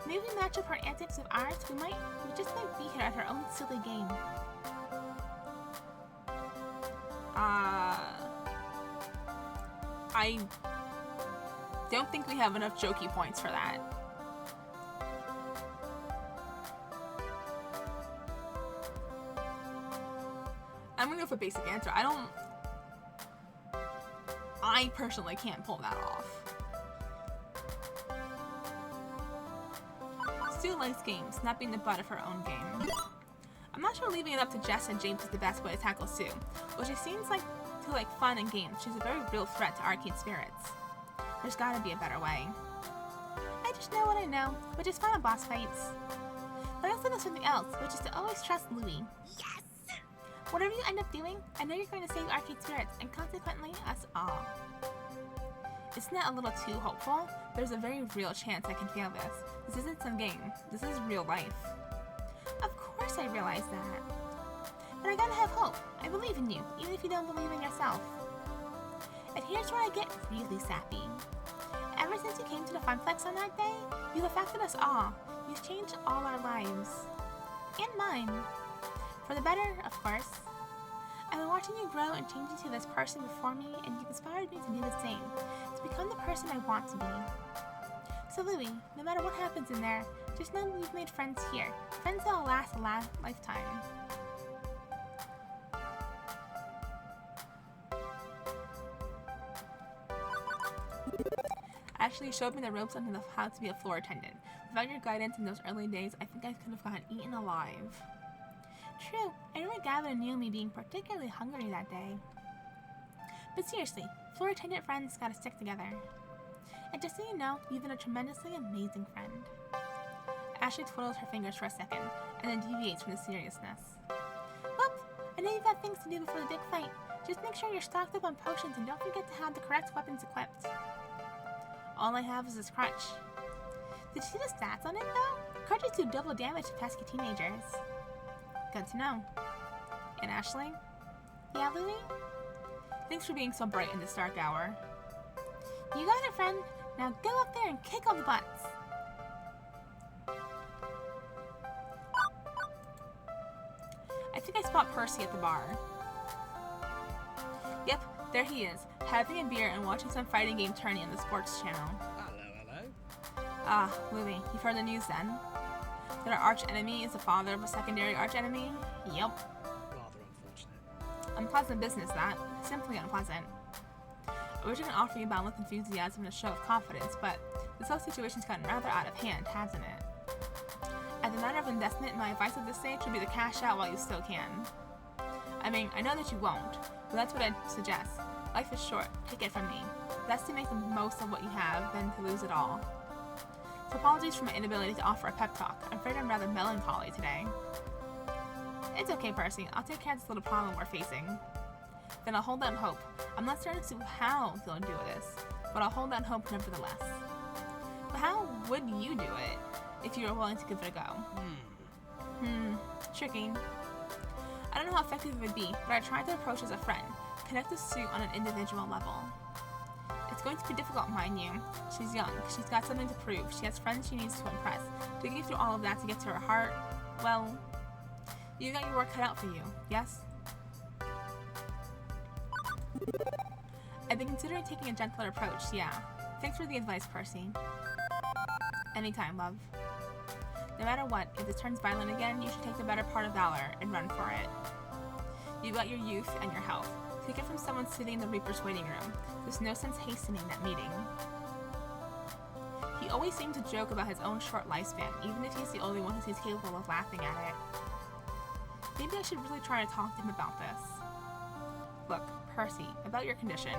Maybe match up her antics with ours, we just might beat her at her own silly game. I don't think we have enough jokey points for that. I'm gonna go for basic answer. I personally can't pull that off. Sue likes games, not being the butt of her own game. I'm not sure leaving it up to Jess and James is the best way to tackle Sue. While she seems like to like fun and games, she's a very real threat to Arcade Spirits. There's gotta be a better way. I just know what I know, which is final boss fights. But I also know something else, which is to always trust Louie. Yes! Whatever you end up doing, I know you're going to save Arcade Spirits, and consequently, us all. Isn't that a little too hopeful? There's a very real chance I can fail this. This isn't some game. This is real life. Of course I realize that. But I gotta have hope. I believe in you, even if you don't believe in yourself. And here's where I get really sappy. Ever since you came to the Funplex on that day, you've affected us all. You've changed all our lives. And mine. For the better, of course. I've been watching you grow and change into this person before me, and you've inspired me to do the same, to become the person I want to be. So Louie, no matter what happens in there, just know that you've made friends here, friends that will last a lifetime. Ashley showed me the ropes on how to be a floor attendant. Without your guidance in those early days, I think I could have gotten eaten alive. True, I remember Gavin and Naomi being particularly hungry that day. But seriously, floor attendant friends gotta stick together. And just so you know, you've been a tremendously amazing friend. Ashley twiddles her fingers for a second, and then deviates from the seriousness. Well, I know you've got things to do before the big fight. Just make sure you're stocked up on potions and don't forget to have the correct weapons equipped. All I have is this crutch. Did you see the stats on it though? Crutches do double damage to pesky teenagers. Good to know. And Ashley? Yeah, Louie? Thanks for being so bright in this dark hour. You got it, friend. Now go up there and kick all the butts. I think I spot Percy at the bar. Yep, there he is, having a beer and watching some fighting game tourney on the sports channel. Hello. Ah, Louie, you've heard the news then? That our arch enemy is the father of a secondary arch enemy? Yep. Rather unfortunate. Unpleasant business, that. Simply unpleasant. I wish I could offer you boundless enthusiasm and a show of confidence, but this whole situation's gotten rather out of hand, hasn't it? As a matter of investment, my advice at this stage would be to cash out while you still can. I mean, I know that you won't, but that's what I'd suggest. Life is short, take it from me. Best to make the most of what you have than to lose it all. So apologies for my inability to offer a pep talk. I'm afraid I'm rather melancholy today. It's okay, Percy. I'll take care of this little problem we're facing. Then I'll hold out hope. I'm not certain as to how you'll do this, but I'll hold out hope nevertheless. But how would you do it if you were willing to give it a go? Tricky. I don't know how effective it would be, but I tried to approach as a friend, connect with Sue on an individual level. It's going to be difficult, mind you. She's young. She's got something to prove. She has friends she needs to impress. To get through all of that to get to her heart, well, you got your work cut out for you, yes? I've been considering taking a gentler approach, yeah. Thanks for the advice, Percy. Anytime, love. No matter what, if this turns violent again, you should take the better part of valor and run for it. You've got your youth and your health. Take it from someone sitting in the Reaper's waiting room. There's no sense hastening that meeting. He always seemed to joke about his own short lifespan, even if he's the only one who seems capable of laughing at it. Maybe I should really try to talk to him about this. Look, Percy, about your condition.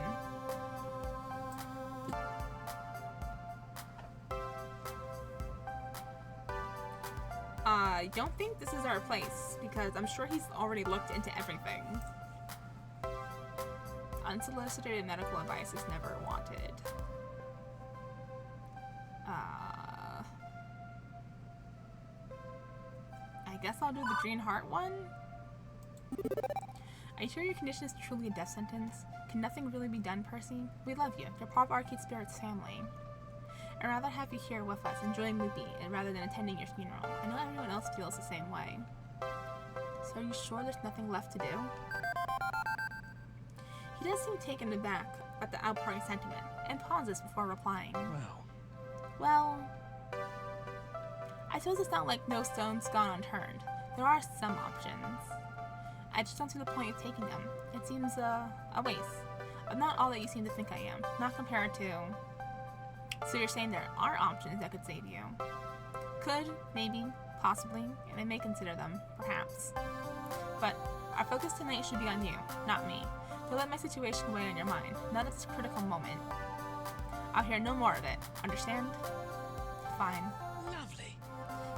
I don't think this is our place, because I'm sure he's already looked into everything. Unsolicited medical advice is never wanted. I guess I'll do the Green Heart one? Are you sure your condition is truly a death sentence? Can nothing really be done, Percy? We love you. You're part of Arcade Spirit's family. I'd rather have you here with us, enjoying the beat, rather than attending your funeral. I know everyone else feels the same way. So are you sure there's nothing left to do? He does seem taken aback at the outpouring sentiment, and pauses before replying. Well, I suppose it's not like no stone's gone unturned. There are some options. I just don't see the point of taking them. It seems a waste. I'm not all that you seem to think I am, not compared to... So you're saying there are options that could save you? Could, maybe, possibly, and I may consider them, perhaps. But our focus tonight should be on you, not me. Don't let my situation weigh on your mind, not at this critical moment. I'll hear no more of it, understand? Fine. Lovely.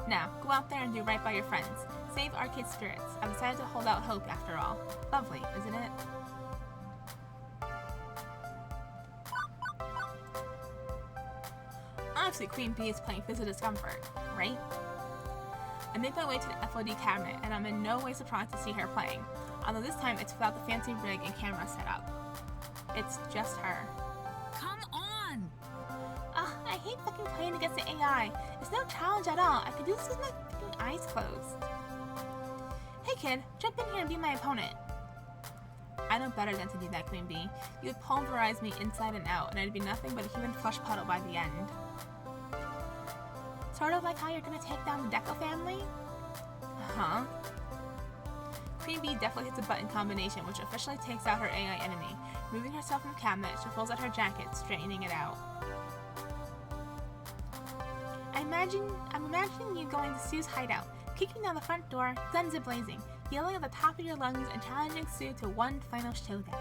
Now, go out there and do right by your friends. Save Arcade Spirits. I've decided to hold out hope after all. Lovely, isn't it? Obviously, Queen Bee is playing Fizz of Discomfort, right? I make my way to the FOD cabinet, and I'm in no way surprised to see her playing, although this time it's without the fancy rig and camera setup. It's just her. Come on! Ugh, I hate fucking playing against the AI. It's no challenge at all. I could do this with my fucking eyes closed. Hey kid, jump in here and be my opponent. I know better than to do that, Queen Bee. You would pulverize me inside and out, and I'd be nothing but a human flesh puddle by the end. Sort of like how you're gonna take down the Deco family? Huh? Queen Bee definitely hits a button combination, which officially takes out her AI enemy. Moving herself from the cabinet, she pulls out her jacket, straightening it out. I'm imagining you going to Sue's hideout, kicking down the front door, guns a-blazing, yelling at the top of your lungs and challenging Sue to one final showdown.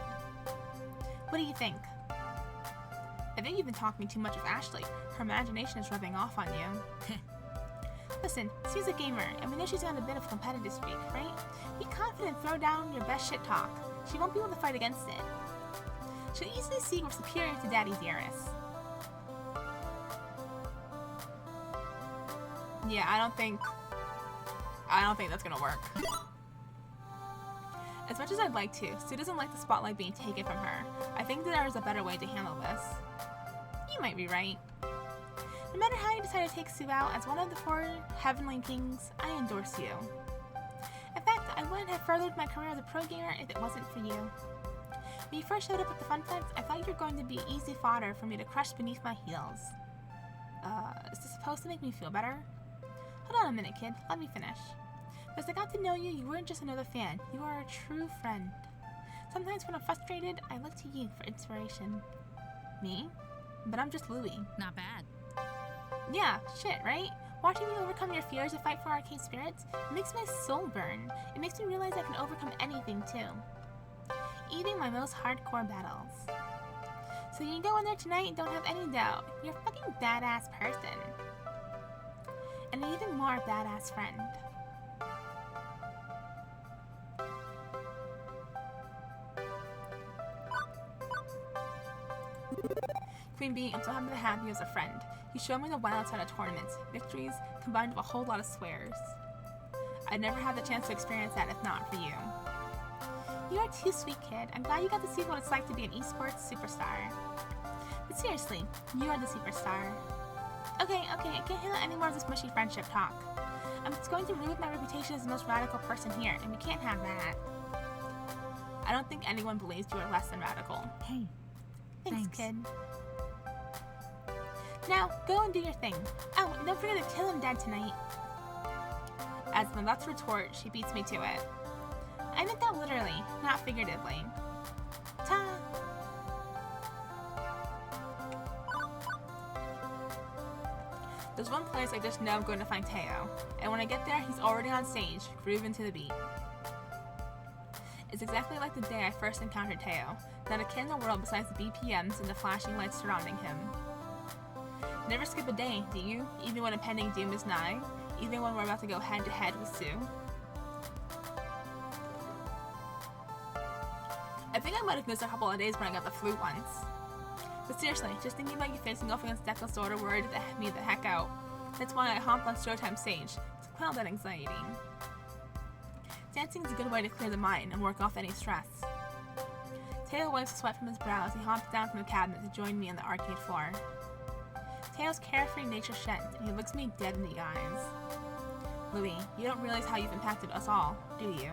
What do you think? I think you've been talking too much of Ashley. Her imagination is rubbing off on you. Listen, Sue's a gamer, and we know she's on a bit of a competitive streak, right? Be confident, throw down your best shit talk. She won't be able to fight against it. She'll easily see we're superior to Daddy's Eris. Yeah, I don't think that's gonna work. As much as I'd like to, Sue doesn't like the spotlight being taken from her. I think there is a better way to handle this. You might be right. No matter how you decide to take Sue out as one of the 4 Heavenly Kings, I endorse you. In fact, I wouldn't have furthered my career as a pro gamer if it wasn't for you. When you first showed up at the Fun Fest, I thought you were going to be easy fodder for me to crush beneath my heels. Is this supposed to make me feel better? Hold on a minute, kid. Let me finish. As I got to know you, you weren't just another fan. You are a true friend. Sometimes when I'm frustrated, I look to you for inspiration. Me? But I'm just Louie. Not bad. Yeah, shit, right? Watching you overcome your fears and fight for Arcade Spirits, it makes my soul burn. It makes me realize I can overcome anything, too. Even my most hardcore battles. So you go in there tonight and don't have any doubt. You're a fucking badass person. And an even more badass friend. Queen Bee, I'm so happy to have you as a friend. You showed me the wild side of tournaments, victories, combined with a whole lot of swears. I'd never had the chance to experience that if not for you. You are too sweet, kid. I'm glad you got to see what it's like to be an esports superstar. Seriously, you are the superstar. Okay, I can't handle any more of this mushy friendship talk. It's going to ruin my reputation as the most radical person here, and we can't have that. I don't think anyone believes you are less than radical. Hey, Thanks, kid. Now, go and do your thing. Oh, and don't forget to kill him dead tonight. As I'm about to retort, she beats me to it. I meant that literally, not figuratively. Ta! There's one place I just know I'm going to find Teo, and when I get there, he's already on stage, grooving to the beat. It's exactly like the day I first encountered Teo, not a kid in the world besides the BPMs and the flashing lights surrounding him. Never skip a day, do you? Even when impending doom is nigh? Even when we're about to go head-to-head with Sue? I think I might have missed a couple of days when I got the flu once. But seriously, just thinking about you facing off against Deckle's daughter worried me the heck out. That's why I hopped on Showtime stage, to quell that anxiety. Dancing is a good way to clear the mind and work off any stress. Teo wipes the sweat from his brow as he hops down from the cabinet to join me on the arcade floor. Teo's carefree nature sheds, and he looks me dead in the eyes. Louis, you don't realize how you've impacted us all, do you?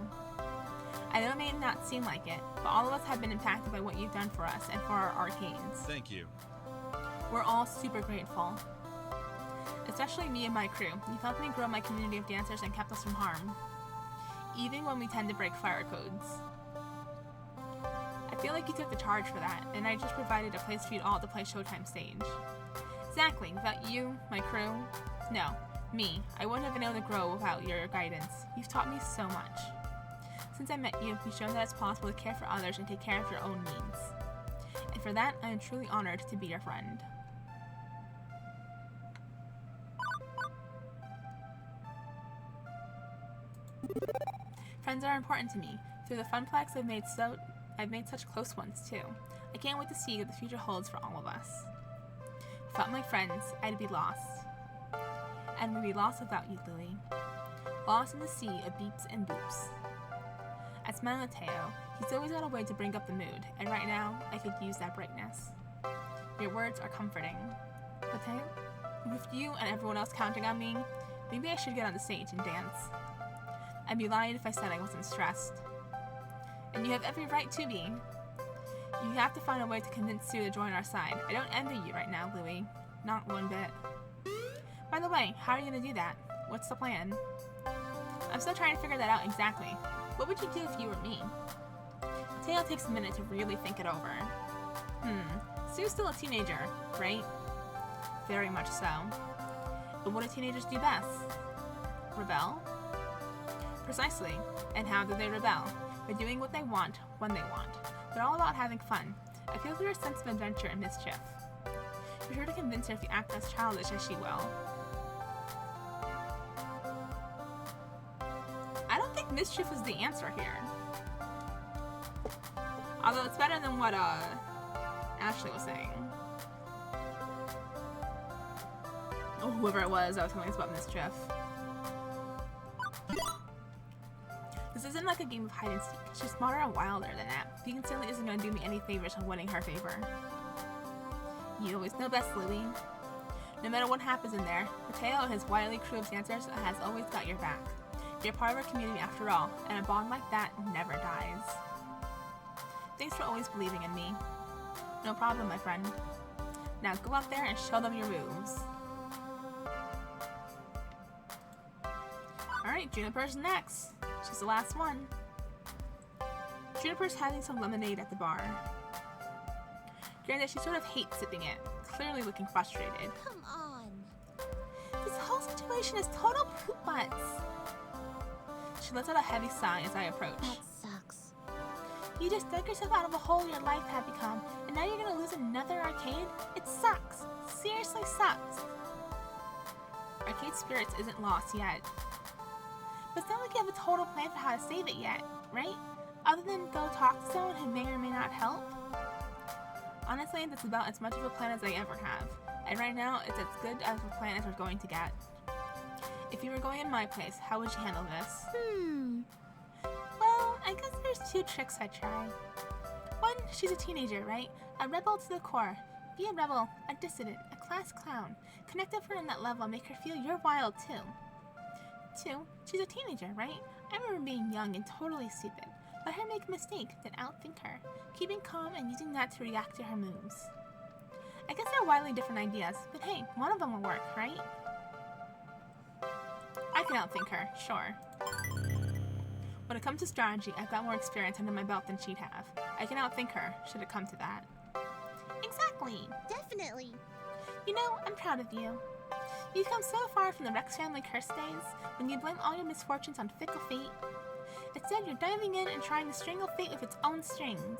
I know it may not seem like it, but all of us have been impacted by what you've done for us and for our arcades. Thank you. We're all super grateful. Especially me and my crew. You've helped me grow my community of dancers and kept us from harm. Even when we tend to break fire codes. I feel like you took the charge for that, and I just provided a place for you all to play Showtime stage. Exactly, without you, my crew, no, me, I wouldn't have been able to grow without your guidance. You've taught me so much. Since I met you, you've shown that it's possible to care for others and take care of your own needs. And for that, I am truly honored to be your friend. Friends are important to me. Through the Funplex, I've made such close ones too. I can't wait to see what the future holds for all of us. Without my friends, I'd be lost. And we'd be lost without you, Louie. Lost in the sea of beeps and boops. I smile at Teo. He's always got a way to bring up the mood, and right now, I could use that brightness. Your words are comforting. But Teo, with you and everyone else counting on me, maybe I should get on the stage and dance. I'd be lying if I said I wasn't stressed. And you have every right to be. You have to find a way to convince Sue to join our side. I don't envy you right now, Louie. Not one bit. By the way, how are you gonna do that? What's the plan? I'm still trying to figure that out exactly. What would you do if you were me? Teo takes a minute to really think it over. Sue's still a teenager, right? Very much so. But what do teenagers do best? Rebel? Precisely. And how do they rebel? By doing what they want, when they want. They're all about having fun. Appeal to her sense of adventure and mischief. Be sure to convince her if you act as childish as she will. I don't think mischief is the answer here. Although it's better than what Ashley was saying. Or whoever it was that was telling us about mischief. This isn't like a game of hide and seek. She's smarter and wilder than that. Deacon certainly isn't going to do me any favors on winning her favor. You always know best, Louie. No matter what happens in there, Mateo and his wily crew of dancers has always got your back. You're part of our community after all, and a bond like that never dies. Thanks for always believing in me. No problem, my friend. Now go out there and show them your moves. Alright, Juniper's next. She's the last one. Juniper's having some lemonade at the bar. Granted, she sort of hates sipping it, clearly looking frustrated. Come on. This whole situation is total poop butts. She lets out a heavy sigh as I approach. That sucks. You just dug yourself out of a hole your life had become, and now you're gonna lose another arcade? It sucks. Seriously sucks. Arcade Spirits isn't lost yet. But it's not like you have a total plan for how to save it yet, right? Other than go talk to someone who may or may not help? Honestly, that's about as much of a plan as I ever have. And right now, it's as good as a plan as we're going to get. If you were going in my place, how would you handle this? Well, I guess there's two tricks I'd try. One, she's a teenager, right? A rebel to the core. Be a rebel, a dissident, a class clown. Connect with her on that level and make her feel you're wild too. 2. She's a teenager, right? I remember being young and totally stupid. Let her make a mistake, then outthink her, keeping calm and using that to react to her moves. I guess they're wildly different ideas, but hey, one of them will work, right? I can outthink her, sure. When it comes to strategy, I've got more experience under my belt than she'd have. I can outthink her, should it come to that. Exactly. Definitely. You know, I'm proud of you. You've come so far from the Rex family curse days, when you blame all your misfortunes on fickle fate. Instead, you're diving in and trying to strangle fate with its own strings.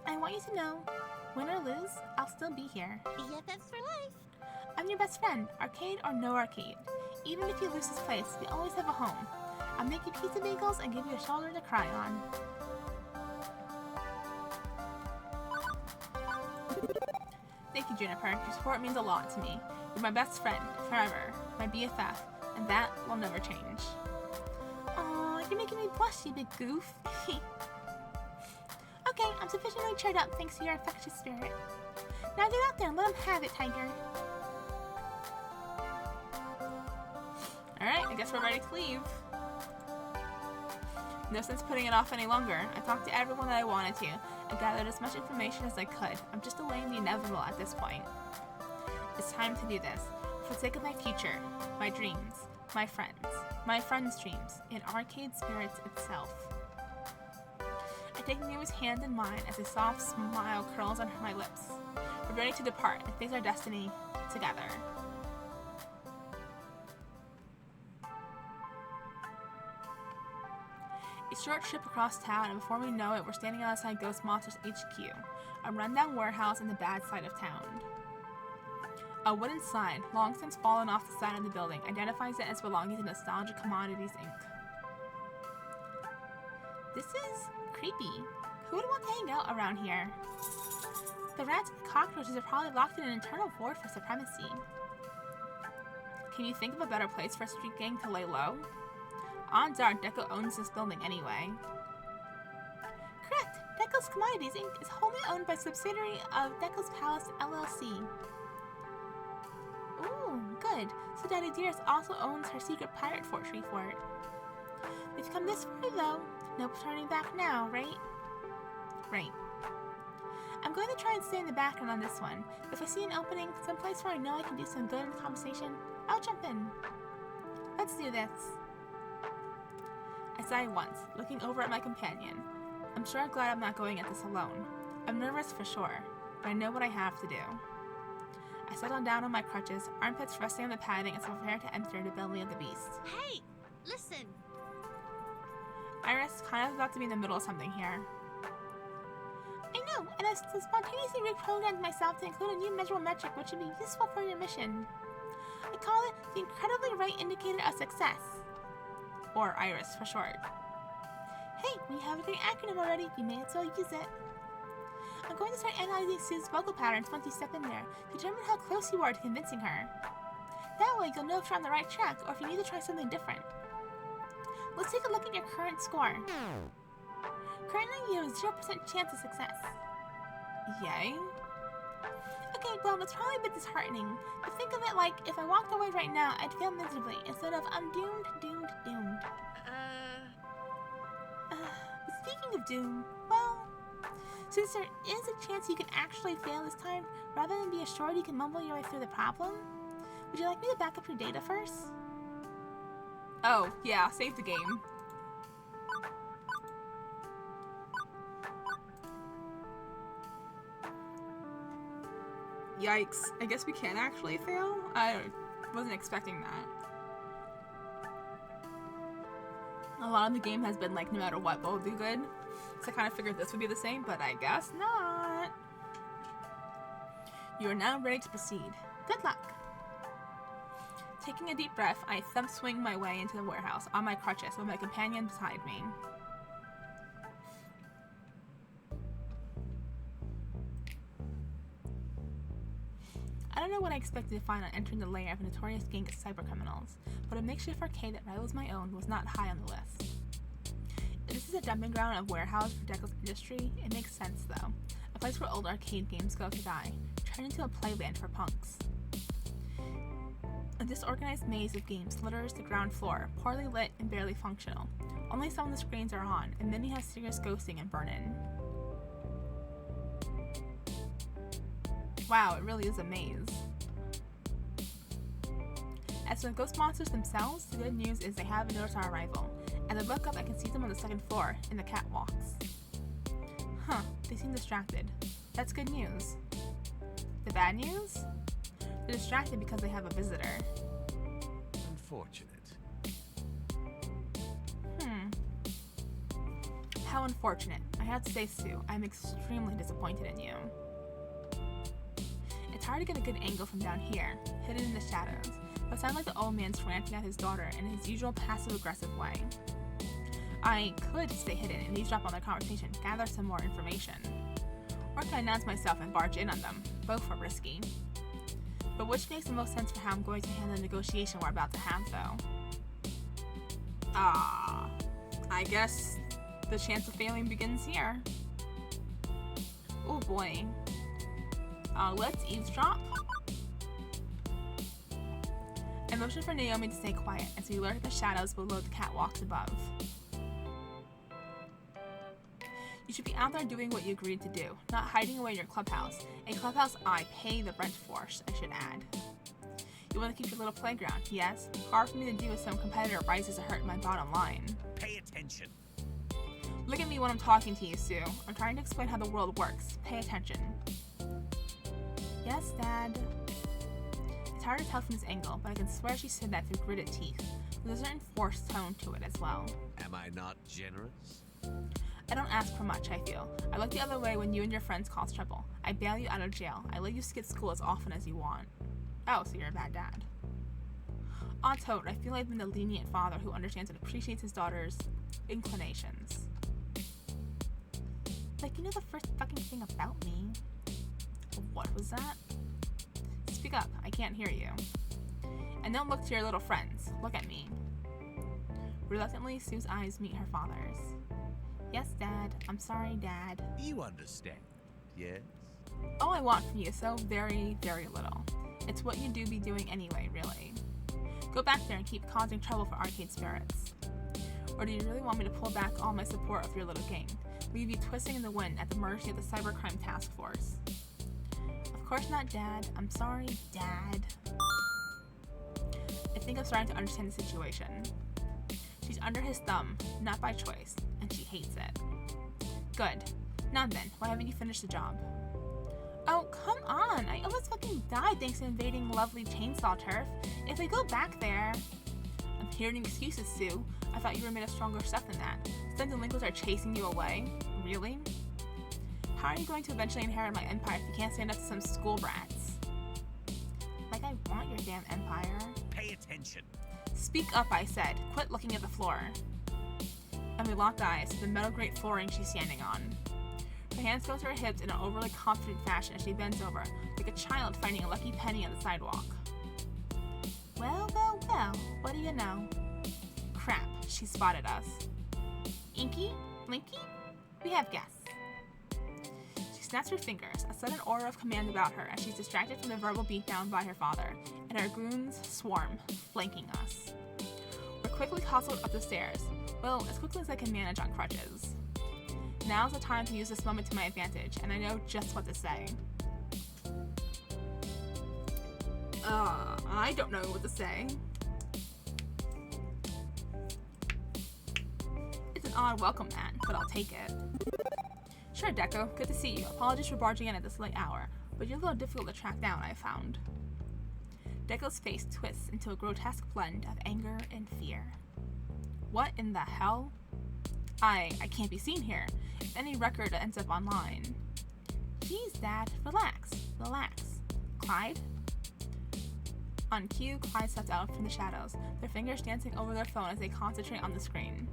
I want you to know, win or lose, I'll still be here. BFFs for life. I'm your best friend, arcade or no arcade. Even if you lose this place, we always have a home. I'll make you pizza bagels and give you a shoulder to cry on. Thank you, Juniper. Your support means a lot to me. You're my best friend, forever, my BFF, and that will never change. Aw, you're making me blush, you big goof. Okay, I'm sufficiently cheered up thanks to your infectious spirit. Now get out there and let him have it, Tiger. Alright, I guess we're ready to leave. No sense putting it off any longer. I talked to everyone that I wanted to, and gathered as much information as I could. I'm just delaying the inevitable at this point. It's time to do this, for the sake of my future, my dreams, my friends' dreams, and Arcade Spirits itself. I take Miu's hand in mine as a soft smile curls on my lips. We're ready to depart and face our destiny together. A short trip across town, and before we know it, we're standing outside Ghost Monsters HQ, a rundown warehouse in the bad side of town. A wooden sign, long since fallen off the side of the building, identifies it as belonging to Nostalgia Commodities, Inc. This is creepy. Who would want to hang out around here? The rats and the cockroaches are probably locked in an internal war for supremacy. Can you think of a better place for a street gang to lay low? Odds are Deco owns this building anyway. Correct! Deco's Commodities, Inc. is wholly owned by a subsidiary of Deco's Palace, LLC. Ooh, good. So Daddy Dearest also owns her secret pirate fort. We've come this far though. No turning back now, right? Right. I'm going to try and stay in the background on this one. If I see an opening, someplace where I know I can do some good in the conversation, I'll jump in. Let's do this. I sigh once, looking over at my companion. I'm sure I'm glad I'm not going at this alone. I'm nervous for sure, but I know what I have to do. I settle down on my crutches, armpits resting on the padding, and prepare to enter the belly of the beast. Hey, listen. Iris, kind of about to be in the middle of something here. I know, and I've spontaneously reprogrammed myself to include a new measurable metric which would be useful for your mission. I call it the incredibly right indicator of success. Or IRIS for short. Hey, we have a great acronym already, you may as well use it. I'm going to start analyzing Sue's vocal patterns once you step in there, to determine how close you are to convincing her. That way you'll know if you're on the right track, or if you need to try something different. Let's take a look at your current score. Currently, you have a 0% chance of success. Yay. Okay, well, that's probably a bit disheartening, but think of it like, if I walked away right now, I'd fail miserably, instead of I'm doomed. Speaking of doom, well, since there is a chance you can actually fail this time, rather than be assured you can mumble your way through the problem, would you like me to back up your data first? Oh, yeah, save the game. Yikes, I guess we can actually fail? I wasn't expecting that. A lot of the game has been like, no matter what, we'll do good. So I kind of figured this would be the same, but I guess not. You are now ready to proceed. Good luck. Taking a deep breath, I thump swing my way into the warehouse on my crutches with my companion beside me. I don't know what I expected to find on entering the lair of a notorious gang of cybercriminals, but a makeshift arcade that rivals my own was not high on the list. If this is a dumping ground of warehouse for Deco's industry, it makes sense though. a place where old arcade games go to die, turned into a playland for punks. A disorganized maze of games litters the ground floor, poorly lit and barely functional. Only some of the screens are on, and many have serious ghosting and burn-in. Wow, it really is a maze. As for the ghost monsters themselves, the good news is they haven't noticed our arrival. As I look up, I can see them on the second floor, in the catwalks. Huh, they seem distracted. That's good news. The bad news? They're distracted because they have a visitor. Unfortunate. How unfortunate. I have to say, Sue, I'm extremely disappointed in you. It's hard to get a good angle from down here, hidden in the shadows, but it sounds like the old man's ranting at his daughter in his usual passive-aggressive way. I could stay hidden and eavesdrop on their conversation, gather some more information. Or I could announce myself and barge in on them. Both are risky. But which makes the most sense for how I'm going to handle the negotiation we're about to have, though? I guess the chance of failing begins here. Oh boy. Let's eavesdrop. I motioned for Naomi to stay quiet as we lurked in the shadows below the catwalks above. You should be out there doing what you agreed to do, not hiding away in your clubhouse. A clubhouse I pay the rent for, I should add. You want to keep your little playground, yes? Hard for me to do if some competitor rises to hurt my bottom line. Pay attention. Look at me when I'm talking to you, Sue. I'm trying to explain how the world works. Pay attention. Yes, Dad. It's hard to tell from this angle, but I can swear she said that through gritted teeth. There's a certain forced tone to it as well. Am I not generous? I don't ask for much, I feel. I look the other way when you and your friends cause trouble. I bail you out of jail. I let you skip school as often as you want. Oh, so you're a bad dad. On tote, I feel I've been the lenient father who understands and appreciates his daughter's inclinations. Like, you know the first fucking thing about me? What was that? Speak up, I can't hear you. And don't look to your little friends. Look at me. Reluctantly, Sue's eyes meet her father's. Yes, Dad. I'm sorry, Dad. You understand, yes? All I want from you is so very, very little. It's what you do be doing anyway, really. Go back there and keep causing trouble for Arcade Spirits. Or do you really want me to pull back all my support of your little gang? Leave you twisting in the wind at the mercy of the Cybercrime Task Force? Of course not, Dad. I'm sorry, Dad. I think I'm starting to understand the situation. She's under his thumb, not by choice, and she hates it. Good. Now then, why haven't you finished the job? Oh, come on! I almost fucking died thanks to invading lovely chainsaw turf. If we go back there... I'm hearing excuses, Sue. I thought you were made of stronger stuff than that. Some delinquents are chasing you away? Really? How are you going to eventually inherit my empire if you can't stand up to some school brats? Like I want your damn empire. Pay attention. Speak up, I said. Quit looking at the floor. And we locked eyes to the metal grate flooring she's standing on. Her hands go to her hips in an overly confident fashion as she bends over, like a child finding a lucky penny on the sidewalk. Well, well, well, what do you know? Crap, she spotted us. Inky? Blinky? We have guests. She snaps her fingers, a sudden aura of command about her as she's distracted from the verbal beatdown by her father, and our goons swarm, flanking us. We're quickly hustled up the stairs, well, as quickly as I can manage on crutches. Now's the time to use this moment to my advantage, and I know just what to say. I don't know what to say. It's an odd welcome, Matt, but I'll take it. Sure, Deco, good to see you. Apologies for barging in at this late hour, but you're a little difficult to track down, I found. Deco's face twists into a grotesque blend of anger and fear. What in the hell? I can't be seen here. If any record ends up online. Jeez, Dad, relax. Clyde? On cue, Clyde steps out from the shadows, their fingers dancing over their phone as they concentrate on the screen.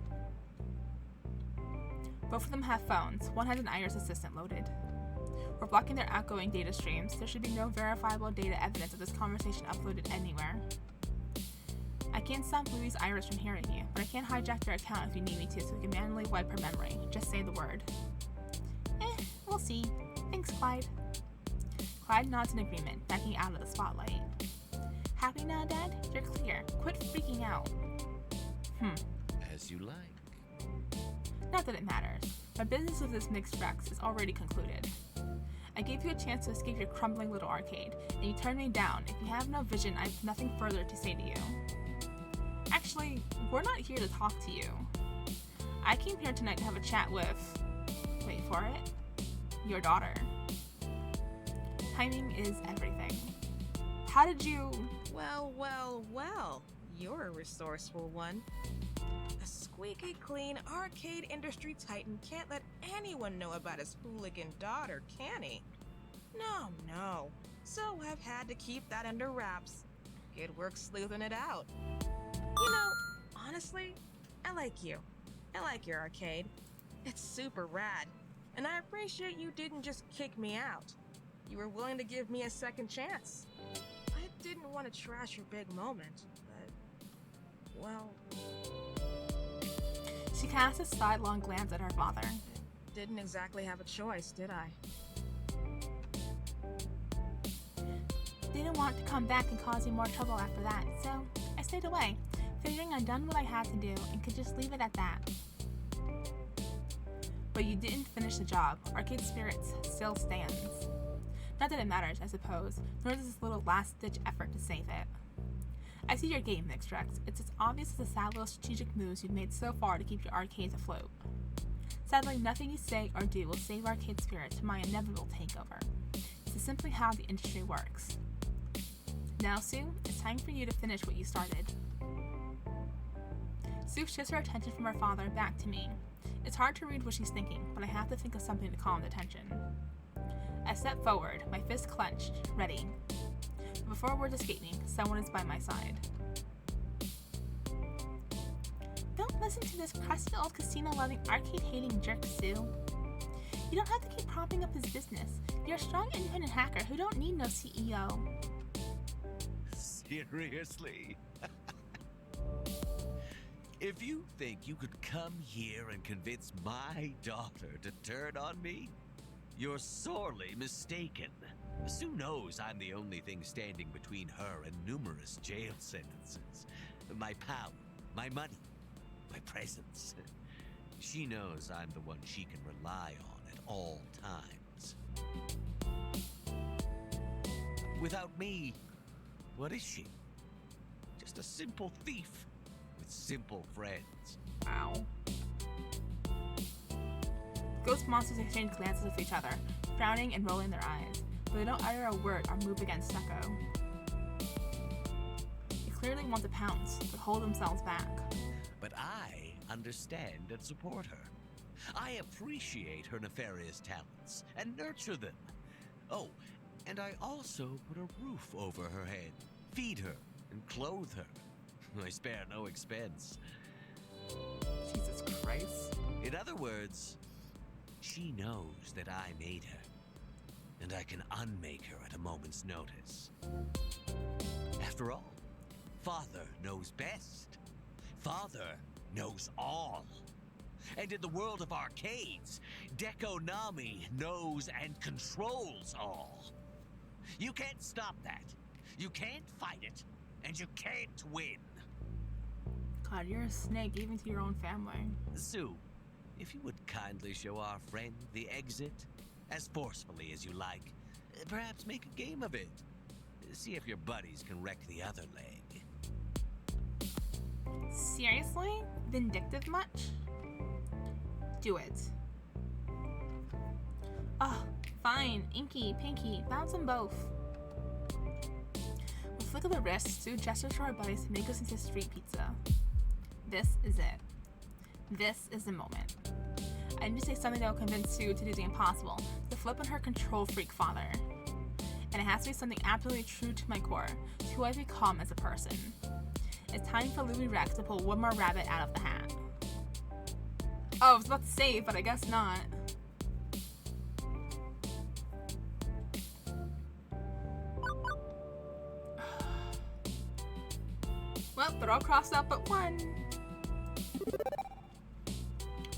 Both of them have phones. One has an Iris assistant loaded. We're blocking their outgoing data streams. There should be no verifiable data evidence of this conversation uploaded anywhere. I can't stop Louie's Iris from hearing you, but I can hijack your account if you need me to so we can manually wipe her memory. Just say the word. We'll see. Thanks, Clyde. Clyde nods in agreement, backing out of the spotlight. Happy now, Dad? You're clear. Quit freaking out. As you like. Not that it matters. My business with this mixed Rex is already concluded. I gave you a chance to escape your crumbling little arcade, and you turned me down. If you have no vision, I have nothing further to say to you. Actually, we're not here to talk to you. I came here tonight to have a chat with... wait for it. Your daughter. Timing is everything. How did you... Well, you're a resourceful one. A squeaky clean arcade industry titan can't let anyone know about his hooligan daughter, can he? No. So I've had to keep that under wraps. Good work sleuthing it out. You know, honestly, I like you. I like your arcade. It's super rad. And I appreciate you didn't just kick me out. You were willing to give me a second chance. I didn't want to trash your big moment, but... well... She cast a sidelong glance at her father. Didn't exactly have a choice, did I? Didn't want to come back and cause you more trouble after that, so I stayed away, figuring I'd done what I had to do and could just leave it at that. But you didn't finish the job. Arcade Spirits still stands. Not that it matters, I suppose, nor does this little last-ditch effort to save it. I see your game, Mixed Rex. It's as obvious as the sad little strategic moves you've made so far to keep your arcades afloat. Sadly, nothing you say or do will save Arcade Spirits from my inevitable takeover. This is simply how the industry works. Now, Sue, it's time for you to finish what you started. Sue shifts her attention from her father back to me. It's hard to read what she's thinking, but I have to think of something to calm the tension. I step forward, my fist clenched, ready. But before words escape me, someone is by my side. Don't listen to this crusty old casino-loving, arcade-hating jerk, Sue. You don't have to keep propping up his business. You're a strong, independent hacker who don't need no CEO. Seriously? If you think you could come here and convince my daughter to turn on me, you're sorely mistaken. Sue knows I'm the only thing standing between her and numerous jail sentences. My power, my money, my presence. She knows I'm the one she can rely on at all times. Without me, what is she? Just a simple thief with simple friends. Wow. Ghost monsters exchange glances with each other, frowning and rolling their eyes, but they don't utter a word or move against Stucco. They clearly want to pounce, but hold themselves back. But I understand and support her. I appreciate her nefarious talents and nurture them. Oh, and I also put a roof over her head, feed her, and clothe her. I spare no expense. Jesus Christ. In other words, she knows that I made her, and I can unmake her at a moment's notice. After all, Father knows best. Father knows all. And in the world of arcades, Dekonami knows and controls all. You can't stop that. You can't fight it, and you can't win. God, you're a snake even to your own family. Sue, if you would kindly show our friend the exit, as forcefully as you like, perhaps make a game of it. See if your buddies can wreck the other leg. Seriously? Vindictive much? Do it. Oh, fine. Inky, Pinky, bounce them both. With a flick of the wrist, Sue gestures to our buddies to make us into street pizza. This is it. This is the moment. I need to say something that will convince Sue to do the impossible, to flip on her control freak father. And it has to be something absolutely true to my core, to who I've become as a person. It's time for Louis Rex to pull one more rabbit out of the hat. Oh, I was about to say, but I guess not. Well, they're all crossed out but one.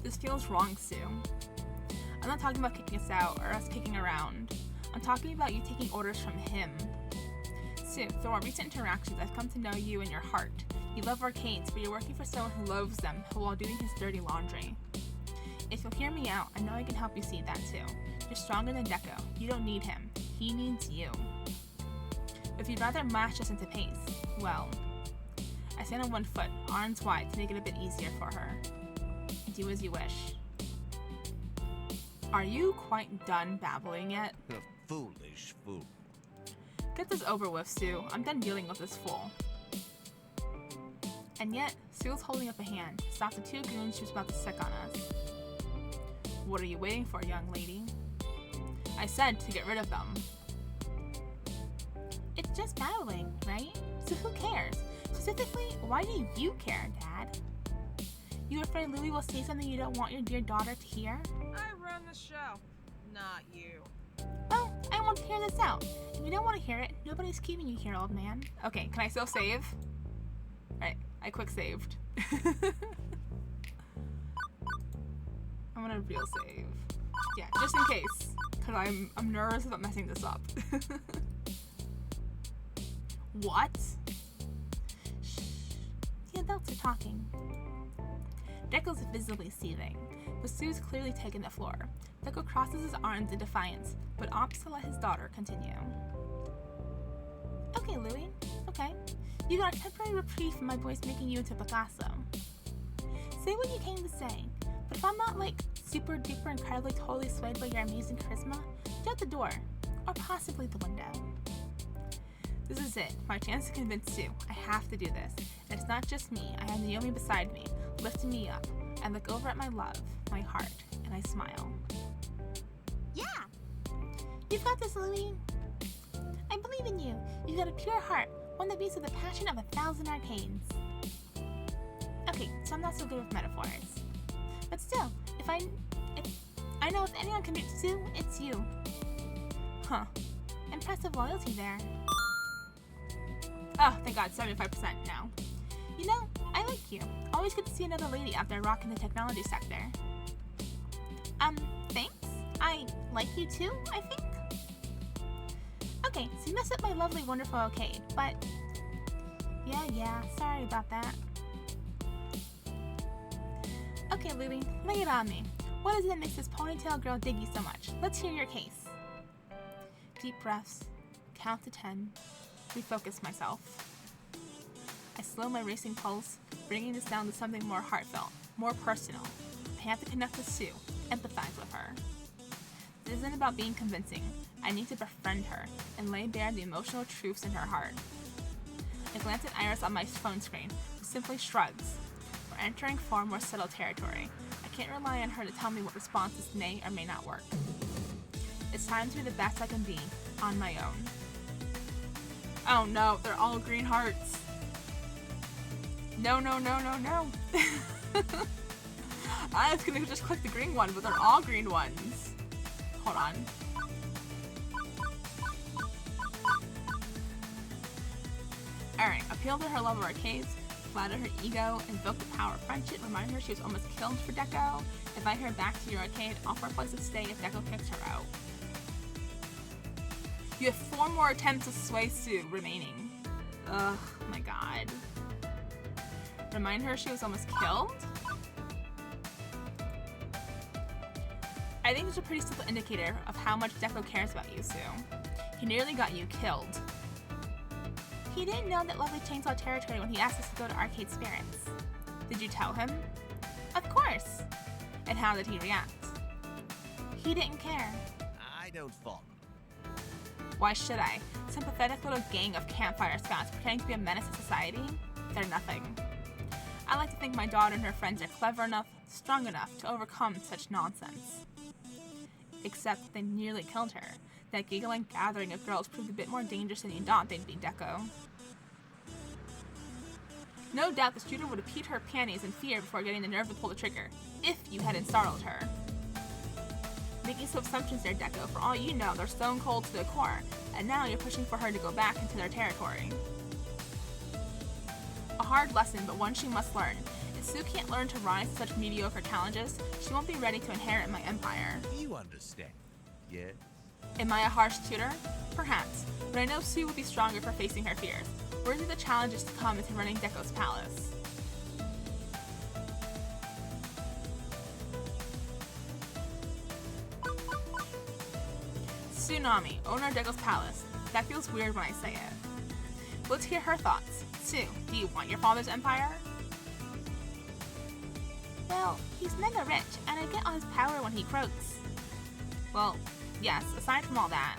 This feels wrong, Sue. I'm not talking about kicking us out or us kicking around. I'm talking about you taking orders from him. Sue, through our recent interactions, I've come to know you and your heart. You love arcades, but you're working for someone who loves them while doing his dirty laundry. If you'll hear me out, I know I can help you see that too. You're stronger than Deco. You don't need him. He needs you. If you'd rather mash us into pace, well, I stand on one foot, arms wide, to make it a bit easier for her. Do as you wish. Are you quite done babbling yet? A foolish fool. Get this over with, Sue. I'm done dealing with this fool. And yet, Sue was holding up a hand to stop the two goons she was about to sick on us. What are you waiting for, young lady? I said to get rid of them. It's just babbling, right? So who cares? Specifically, why do you care, Dad? You afraid Louie will say something you don't want your dear daughter to hear? I run the show, not you. Well, I want to hear this out. If you don't want to hear it, nobody's keeping you here, old man. Okay, can I still save? Alright, I quick saved. I'm gonna real save. Yeah, just in case. Because I'm nervous about messing this up. What? Shh. The adults are talking. Deco's visibly seething, but Sue's clearly taken the floor. Deco crosses his arms in defiance, but opts to let his daughter continue. Okay, Louie. Okay. You got a temporary reprieve from my boys making you into Picasso. Say what you came to say, but if I'm not like super duper incredibly totally swayed by your amazing charisma, get out the door, or possibly the window. This is it, my chance to convince Sue. I have to do this. And it's not just me, I have Naomi beside me, lifting me up. I look over at my love, my heart, and I smile. Yeah. You've got this, Louie. I believe in you. You've got a pure heart, one that beats with the passion of 1,000 arcades. Okay, so I'm not so good with metaphors. But still, if I know if anyone can beat Sue, it's you. Huh. Impressive loyalty there. Oh, thank God, 75% now. You know, I like you. Always good to see another lady out there rocking the technology sector. Thanks? I like you too, I think? Okay, so you messed up my lovely, wonderful arcade, but... Yeah, sorry about that. Okay, Louie, lay it on me. What is it that makes this ponytail girl dig you so much? Let's hear your case. Deep breaths. Count to 10. Refocus myself. I slow my racing pulse, bringing this down to something more heartfelt, more personal. I have to connect with Sue, empathize with her. This isn't about being convincing. I need to befriend her and lay bare the emotional truths in her heart. I glance at Iris on my phone screen, who simply shrugs. We're entering far more subtle territory. I can't rely on her to tell me what responses may or may not work. It's time to be the best I can be, on my own. Oh no, they're all green hearts. No. I was gonna just click the green one, but they're all green ones. Hold on. Alright, appeal to her love of arcades, flatter her ego, invoke the power of friendship, remind her she was almost killed for Deco, invite her back to your arcade, offer a place to stay if Deco kicks her out. You have 4 more attempts to sway Sue remaining. Ugh, my God. Remind her she was almost killed? I think it's a pretty simple indicator of how much Deco cares about you, Sue. He nearly got you killed. He didn't know that Lovely Chainsaw territory when he asked us to go to Arcade Spirits. Did you tell him? Of course. And how did he react? He didn't care. I don't fault. Why should I? Some pathetic little gang of campfire scouts pretending to be a menace to society? They're nothing. I like to think my daughter and her friends are clever enough, strong enough to overcome such nonsense. Except they nearly killed her. That giggling gathering of girls proved a bit more dangerous than you thought they'd be, Deco. No doubt the shooter would have peed her panties in fear before getting the nerve to pull the trigger, if you hadn't startled her. Making some assumptions there, Deco. For all you know, they're stone cold to the core, and now you're pushing for her to go back into their territory. A hard lesson, but one she must learn. It's Sue can't learn to rise to such mediocre challenges, she won't be ready to inherit my empire. You understand, yes? Am I a harsh tutor? Perhaps, but I know Sue will be stronger for facing her fears. Worthy of the challenges to come into running Deko's palace. Tsunami, owner of Deko's palace. That feels weird when I say it. Let's hear her thoughts. Sue, do you want your father's empire? Well, he's mega rich, and I get all his power when he croaks. Well, yes, aside from all that.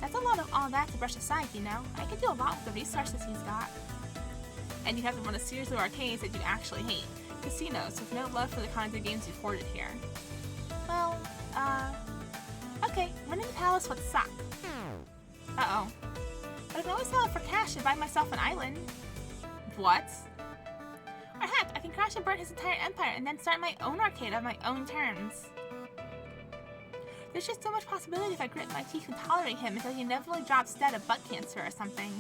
That's a lot of all that to brush aside, you know? I could do a lot with the resources he's got. And you have to run a series of arcades that you actually hate. Casinos with no love for the kinds of games you've hoarded here. Well, okay, running the palace would suck. Uh-oh. But I can always sell it for cash and buy myself an island. What? Or heck, I can crash and burn his entire empire and then start my own arcade on my own terms. There's just so much possibility if I grit my teeth and tolerate him until he inevitably drops dead of butt cancer or something.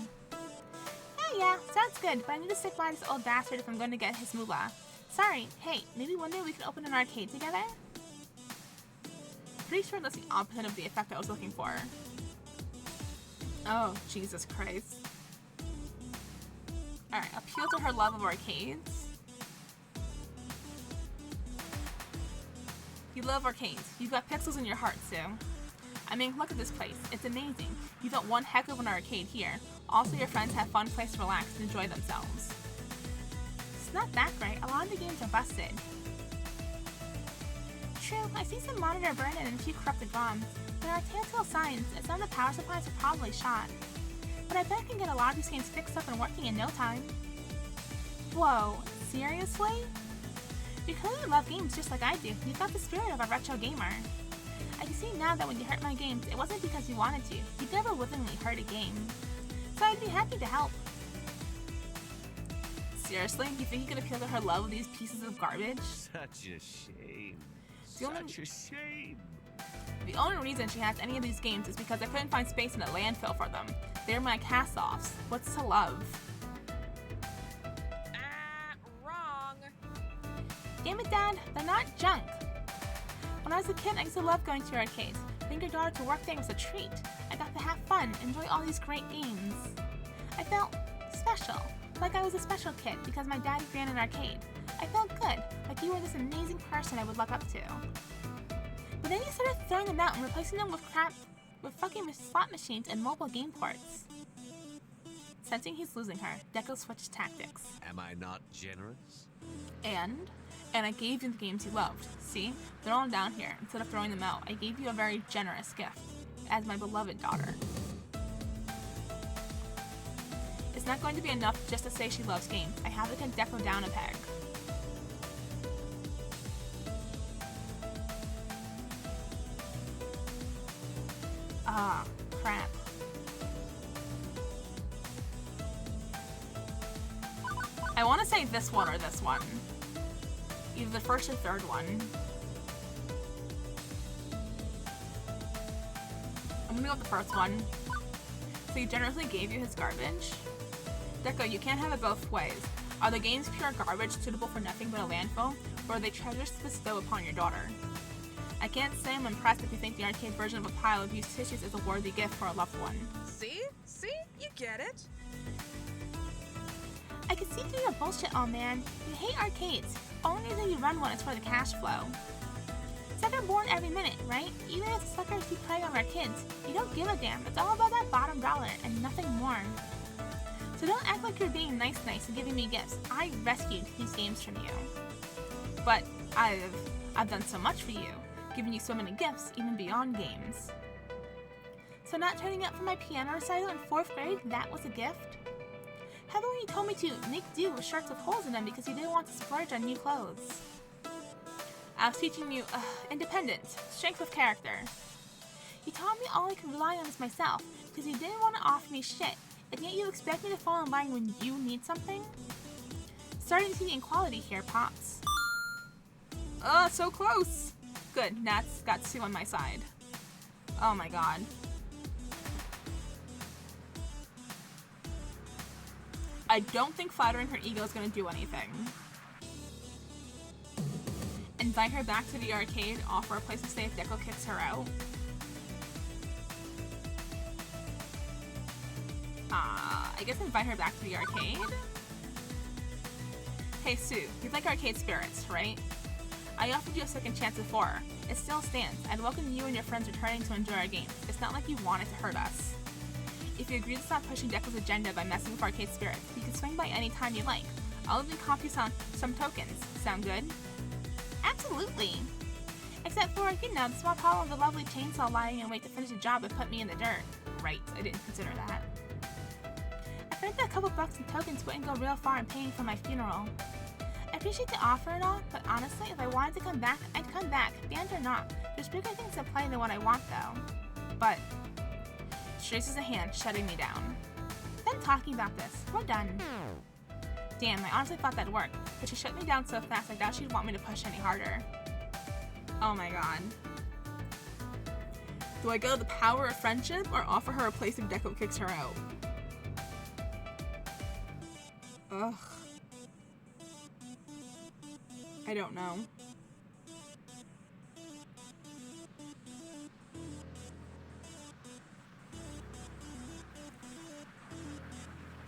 Yeah, sounds good, but I need to stick by this old bastard if I'm going to get his moolah. Sorry, hey, maybe one day we can open an arcade together? Pretty sure that's the opposite of the effect I was looking for. Oh, Jesus Christ. Alright, appeal to her love of arcades. You love arcades. You've got pixels in your heart, Sue. I mean, look at this place. It's amazing. You've got one heck of an arcade here. Also, your friends have a fun place to relax and enjoy themselves. It's not that great. A lot of the games are busted. True, I see some monitor burn and a few corrupted ROMs. There are telltale signs, and some of the power supplies are probably shot. But I bet I can get a lot of these games fixed up and working in no time. Whoa, seriously? You clearly love games just like I do. You've got the spirit of a retro gamer. I can see now that when you hurt my games, it wasn't because you wanted to. You'd never willingly hurt a game. So I'd be happy to help. Seriously? You think you can appeal to her love of these pieces of garbage? Such a shame. Such a shame. The only reason she has any of these games is because I couldn't find space in a landfill for them. They're my cast-offs. What's to love? Wrong. Damn it, Dad, they're not junk. When I was a kid, I used to love going to arcades. Bring your daughter to work there was a treat. I got to have fun, enjoy all these great games. I felt special, like I was a special kid because my daddy ran an arcade. I felt good, like you were this amazing person I would look up to. But then you started throwing them out and replacing them with crap, with fucking slot machines and mobile game ports. Sensing he's losing her, Deko switched tactics. Am I not generous? And I gave you the games you loved. See? They're all down here. Instead of throwing them out, I gave you a very generous gift. As my beloved daughter. It's not going to be enough just to say she loves games. I have to take Deko down a peg. Ah, crap. I want to say this one or this one. Either the first or third one. I'm gonna go with the first one. So he generously gave you his garbage? Deko, you can't have it both ways. Are the games pure garbage suitable for nothing but a landfill, or are they treasures to bestow upon your daughter? I can't say I'm impressed if you think the arcade version of a pile of used tissues is a worthy gift for a loved one. See? See? You get it? I can see through your bullshit, oh man. You hate arcades. Only reason you run one is for the cash flow. Sucker born every minute, right? Even if suckers keep preying on our kids, you don't give a damn. It's all about that bottom dollar and nothing more. So don't act like you're being nice and giving me gifts. I rescued these games from you. But I've done so much for you, giving you so many gifts, even beyond games. So not turning up for my piano recital in 4th grade, that was a gift? How about when you told me to make do with shirts with holes in them because you didn't want to splurge on new clothes? I was teaching you independence, strength of character. You taught me all I can rely on is myself because you didn't want to offer me shit, and yet you expect me to fall in line when you need something? Starting to see the inequality here, Pops. So close! Good, Nat's got Sue on my side. Oh my god. I don't think flattering her ego is gonna do anything. Invite her back to the arcade, offer a place to stay if Deco kicks her out. I guess invite her back to the arcade? Hey Sue, you'd like arcade spirits, right? I offered you a second chance before. It still stands. I'd welcome you and your friends returning to enjoy our games. It's not like you wanted to hurt us. If you agree to stop pushing Deco's agenda by messing with arcade spirits, you can swing by any time you like. I'll even comp you some tokens. Sound good? Absolutely! Except for, you know, the small problem of the lovely chainsaw lying in wait to finish the job and put me in the dirt. Right, I didn't consider that. I think that a couple bucks in tokens wouldn't go real far in paying for my funeral. I appreciate the offer and all, but honestly, if I wanted to come back, I'd come back, band or not. There's bigger things at play than what I want, though. But she raises a hand, shutting me down. Done talking about this. We're done. Damn, I honestly thought that'd work, but she shut me down so fast I doubt she'd want me to push any harder. Oh my god. Do I go the power of friendship or offer her a place if Deco kicks her out? Ugh. I don't know.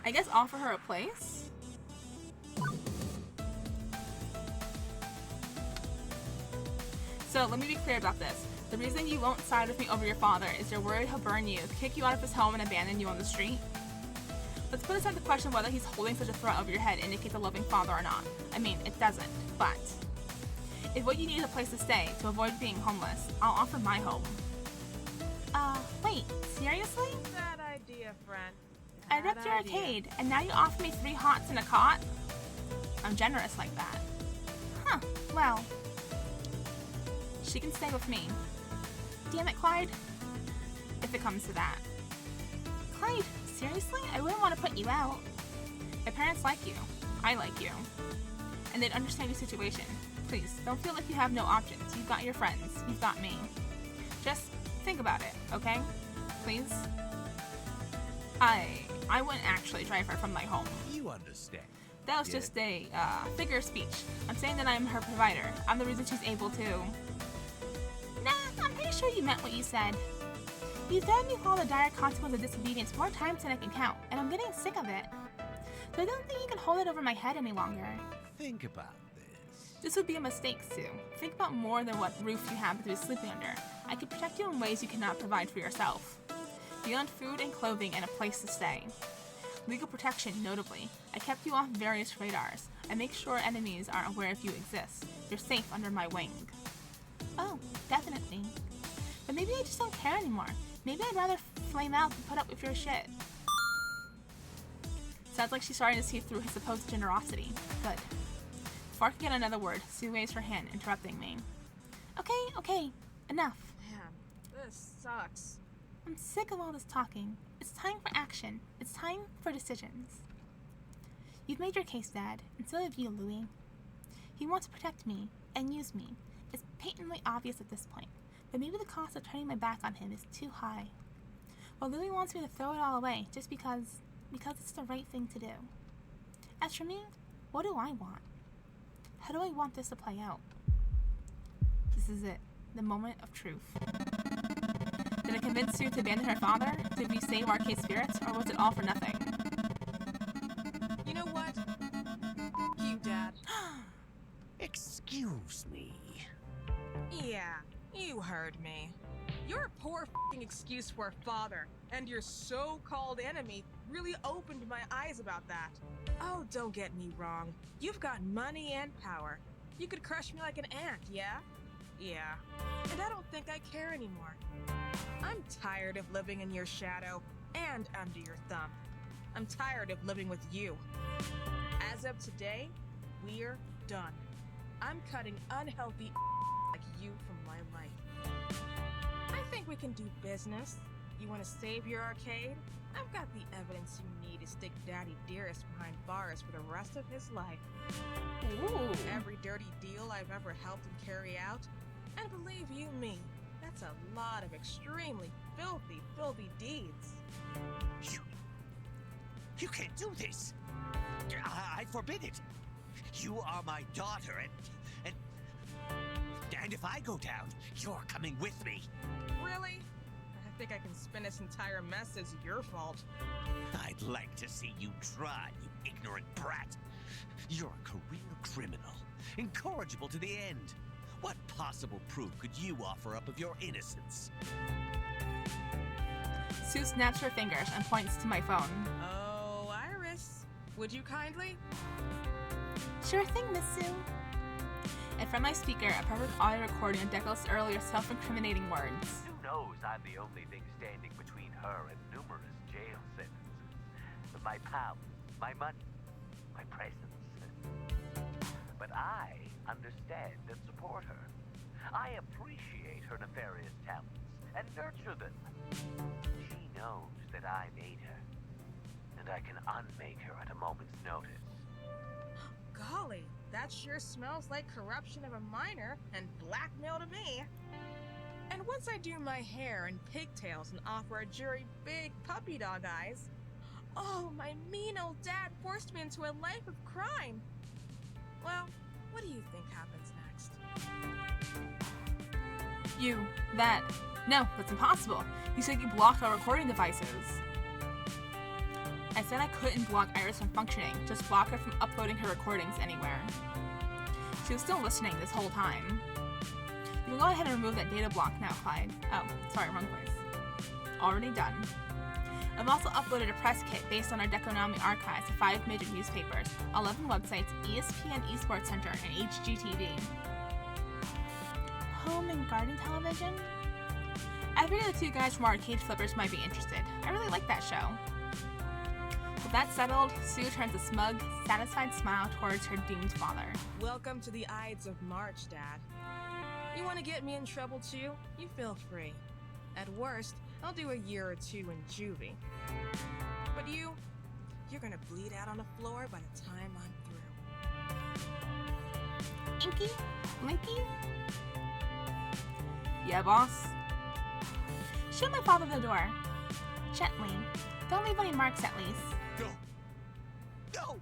I guess offer her a place? So let me be clear about this. The reason you won't side with me over your father is you're worried he'll burn you, kick you out of his home, and abandon you on the street? Let's put aside the question whether he's holding such a threat over your head indicates a loving father or not. I mean, it doesn't, but if what you need is a place to stay to avoid being homeless, I'll offer my home. Wait, seriously? Bad idea, friend. I ripped your arcade, and now you offer me 3 hots and a cot? I'm generous like that. Huh, well. She can stay with me. Damn it, Clyde. If it comes to that. Clyde, seriously? I wouldn't want to put you out. My parents like you. I like you. And they'd understand your situation. Please, don't feel like you have no options. You've got your friends. You've got me. Just think about it, okay? Please? I wouldn't actually drive her from my home. You understand. That was just a figure of speech. I'm saying that I'm her provider. I'm the reason she's able to... Nah, I'm pretty sure you meant what you said. You threatened me with all the dire consequences of disobedience more times than I can count, and I'm getting sick of it. So I don't think you can hold it over my head any longer. Think about this. This would be a mistake, Sue. Think about more than what roof you happen to be sleeping under. I could protect you in ways you cannot provide for yourself. Beyond food and clothing and a place to stay. Legal protection, notably. I kept you off various radars. I make sure enemies aren't aware if you exist. You're safe under my wing. Oh, definitely. But maybe I just don't care anymore. Maybe I'd rather flame out than put up with your shit. Sounds like she's starting to see through his supposed generosity. Good. Before I can get another word, Sue waves her hand, interrupting me. Okay, enough. Man, this sucks. I'm sick of all this talking. It's time for action. It's time for decisions. You've made your case, Dad, and so have you, Louis. He wants to protect me and use me. It's patently obvious at this point, but maybe the cost of turning my back on him is too high. Well, Louis wants me to throw it all away just because it's the right thing to do. As for me, what do I want? How do I want this to play out? This is it, the moment of truth. Did I convince Sue to abandon her father? Did we save Arcade Spirits, or was it all for nothing? You know what? You, Dad. Excuse me. Yeah, you heard me. Your poor f***ing excuse for a father and your so-called enemy really opened my eyes about that. Oh, don't get me wrong. You've got money and power. You could crush me like an ant, yeah? Yeah. And I don't think I care anymore. I'm tired of living in your shadow and under your thumb. I'm tired of living with you. As of today, we're done. I'm cutting unhealthy like you from my life. I think we can do business. You want to save your arcade? I've got the evidence you need to stick Daddy Dearest behind bars for the rest of his life. Ooh. Every dirty deal I've ever helped him carry out. And believe you me, that's a lot of extremely filthy deeds. You can't do this. I forbid it. You are my daughter, and And if I go down, you're coming with me. Really? I think I can spin this entire mess as your fault. I'd like to see you try, you ignorant brat. You're a career criminal, incorrigible to the end. What possible proof could you offer up of your innocence? Sue snaps her fingers and points to my phone. Oh, Iris. Would you kindly? Sure thing, Miss Sue. And from my speaker, a perfect audio recording of Deco's earlier self-incriminating words. Sue knows I'm the only thing standing between her and numerous jail sentences. My power, my money, my presence. But I understand and support her. I appreciate her nefarious talents and nurture them. She knows that I made her, and I can unmake her at a moment's notice. Golly, that sure smells like corruption of a minor and blackmail to me. And once I do my hair in pigtails and offer a jury big puppy dog eyes, oh, my mean old dad forced me into a life of crime. Well, what do you think happens next? No, that's impossible. You said you blocked our recording devices. I said I couldn't block Iris from functioning, just block her from uploading her recordings anywhere. She was still listening this whole time. You can go ahead and remove that data block now, Clyde. Oh, sorry, wrong place. Already done. I've also uploaded a press kit based on our Deconami archives of 5 major newspapers, 11 websites, ESPN Esports Center, and HGTV. Home and garden television? I figured the two guys from Arcade Flippers might be interested. I really like that show. With that settled, Sue turns a smug, satisfied smile towards her doomed father. Welcome to the Ides of March, Dad. You want to get me in trouble too? You feel free. At worst, I'll do a year or two in juvie. But you're gonna bleed out on the floor by the time I'm through. Inky? Blinky? Yeah, boss? Show my father the door. Gently. Don't leave any marks, at least. No! No!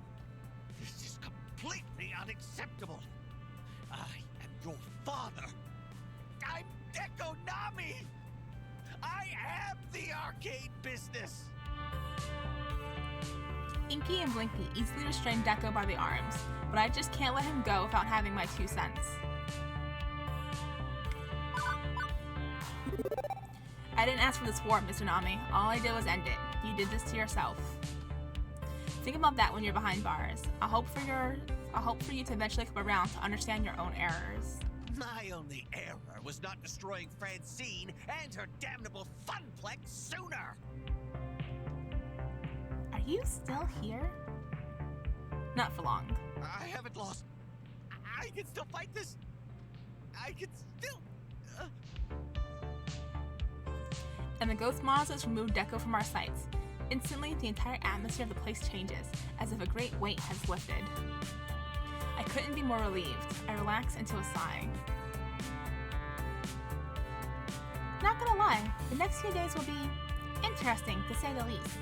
This is completely unacceptable! I am your father! I'm Deconami! I am the arcade business! Inky and Blinky easily restrain Deco by the arms, but I just can't let him go without having my 2 cents. I didn't ask for this war, Mr. Nami. All I did was end it. You did this to yourself. Think about that when you're behind bars. I hope for you to eventually come around to understand your own errors. My only error was not destroying Francine and her damnable funplex sooner! Are you still here? Not for long. I haven't lost. I can still fight this. I can still. And the ghost monsters remove Deco from our sights. Instantly, the entire atmosphere of the place changes, as if a great weight has lifted. I couldn't be more relieved. I relaxed into a sigh. Not gonna lie, the next few days will be interesting, to say the least.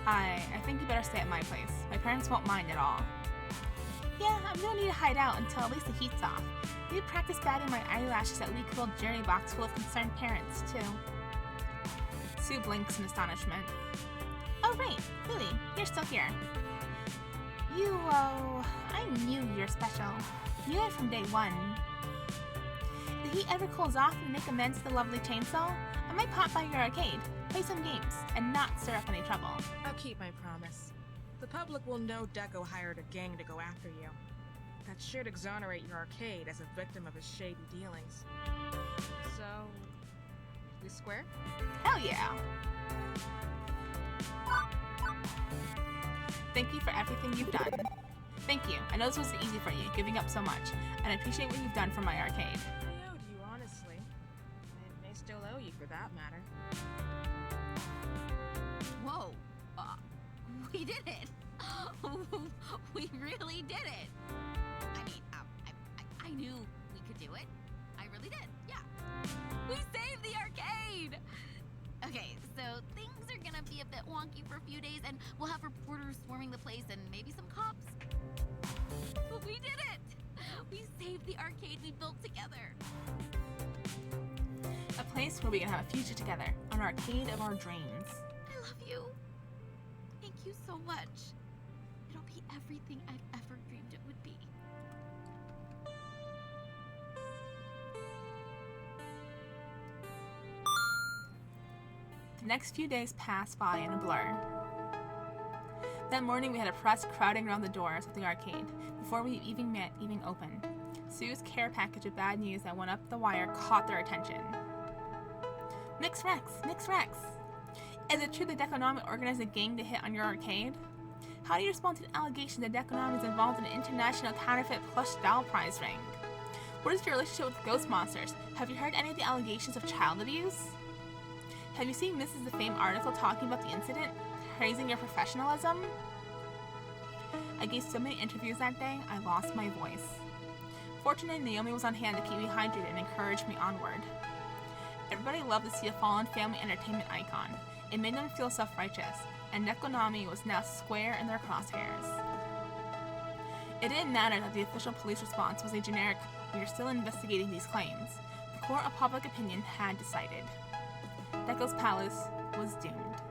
I think you better stay at my place. My parents won't mind at all. Yeah, I'm gonna need to hide out until at least the heat's off. Maybe practice batting my eyelashes at Weak-Willed Journey box full of concerned parents, too. Sue blinks in astonishment. Oh right, Louie, you're still here. I knew you were special. Knew it from day one. If the heat ever cools off and make amends to the lovely chainsaw, I might pop by your arcade, play some games, and not stir up any trouble. I'll keep my promise. The public will know Deco hired a gang to go after you. That should exonerate your arcade as a victim of his shady dealings. So, we square? Hell yeah! Thank you for everything you've done. Thank you. I know this wasn't easy for you, giving up so much, and I appreciate what you've done for my arcade. I owed you, honestly. I may still owe you for that matter. Whoa. We did it. We really did it. I mean, I knew we could do it. I really did, yeah. We saved the arcade! Okay, so things are gonna be a bit wonky for a few days, and we'll have reporters swarming the place and maybe some cops. But we did it! We saved the arcade we built place where we can have a future together, an arcade of our dreams. I love you. Thank you so much. It'll be everything I've ever dreamed it would be. The next few days passed by in a blur. That morning we had a press crowding around the doors of the arcade before we even opened. Sue's care package of bad news that went up the wire caught their attention. Mix Rex! Mix Rex! Is it true that Deconomic organized a gang to hit on your arcade? How do you respond to the allegation that Deconomic is involved in an international counterfeit plush doll prize ring? What is your relationship with Ghost Monsters? Have you heard any of the allegations of child abuse? Have you seen Mrs. The Fame article talking about the incident, praising your professionalism? I gave so many interviews that day, I lost my voice. Fortunately, Naomi was on hand to keep me hydrated and encourage me onward. Everybody loved to see a fallen family entertainment icon. It made them feel self-righteous, and Nekonami was now square in their crosshairs. It didn't matter that the official police response was a generic, "We are still investigating these claims." The court of public opinion had decided. Deco's palace was doomed.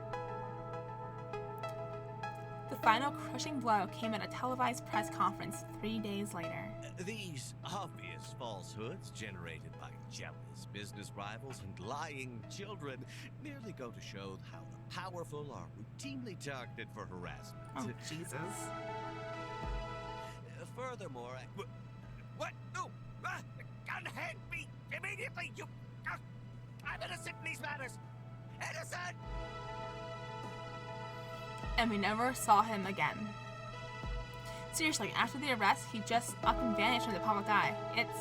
The final crushing blow came at a televised press conference 3 days later. These obvious falsehoods generated by jealous business rivals and lying children merely go to show how the powerful are routinely targeted for harassment. Oh, Jesus. Furthermore, what? No! Unhand me immediately! You! I'm innocent in these matters! Innocent! And we never saw him again. Seriously, after the arrest, he just up and vanished from the public eye. It's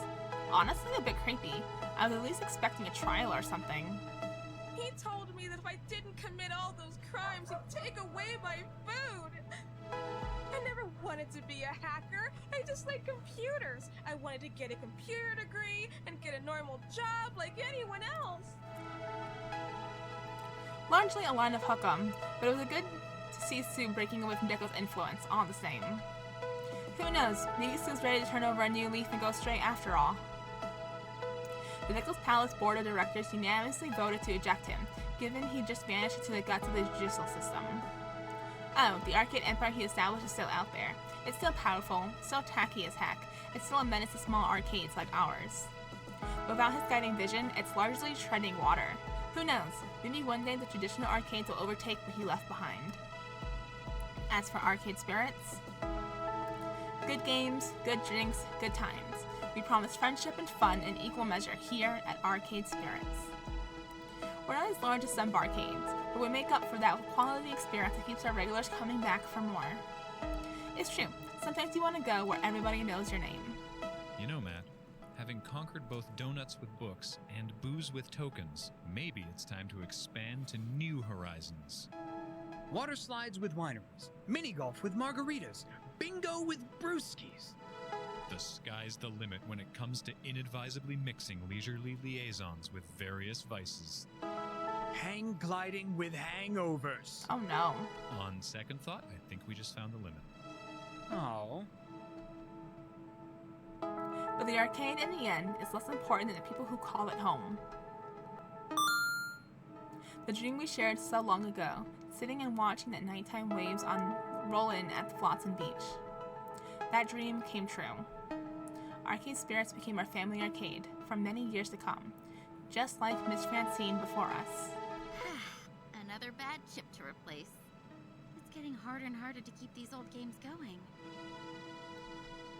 honestly a bit creepy. I was at least expecting a trial or something. He told me that if I didn't commit all those crimes, he'd take away my food. I never wanted to be a hacker. I just like computers. I wanted to get a computer degree and get a normal job like anyone else. Largely a line of hookum, but it was good to see Sue breaking away from Deco's influence all the same. Who knows, maybe Sue's ready to turn over a new leaf and go straight after all. The Deco's Palace Board of Directors unanimously voted to eject him, given he just vanished into the guts of the judicial system. Oh, the arcade empire he established is still out there. It's still powerful, still tacky as heck. It's still a menace to small arcades like ours. Without his guiding vision, it's largely treading water. Who knows, maybe one day the traditional arcades will overtake what he left behind. As for Arcade Spirits, good games, good drinks, good times. We promise friendship and fun in equal measure here at Arcade Spirits. We're not as large as some barcades, but we make up for that with quality experience that keeps our regulars coming back for more. It's true, sometimes you want to go where everybody knows your name. You know, Matt, having conquered both donuts with books and booze with tokens, maybe it's time to expand to new horizons. Water slides with wineries, mini golf with margaritas, bingo with brewskis. The sky's the limit when it comes to inadvisably mixing leisurely liaisons with various vices. Hang gliding with hangovers. Oh no. On second thought, I think we just found the limit. Oh. But the arcade in the end is less important than the people who call it home. The dream we shared so long ago, sitting and watching the nighttime waves roll in at the Flotsam Beach. That dream came true. Arcade Spirits became our family arcade for many years to come, just like Miss Francine before us. Another bad chip to replace. It's getting harder and harder to keep these old games going.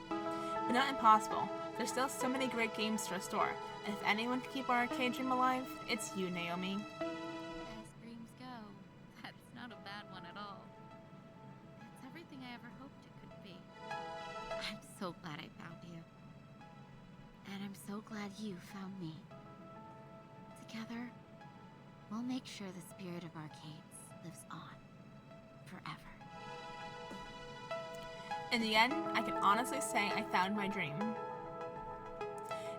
But not impossible. There's still so many great games to restore, and if anyone can keep our arcade dream alive, it's you, Naomi. As dreams go, that's not a bad one at all. It's everything I ever hoped it could be. I'm so glad I found you. And I'm so glad you found me. Together, we'll make sure the spirit of arcades lives on forever. In the end, I can honestly say I found my dream.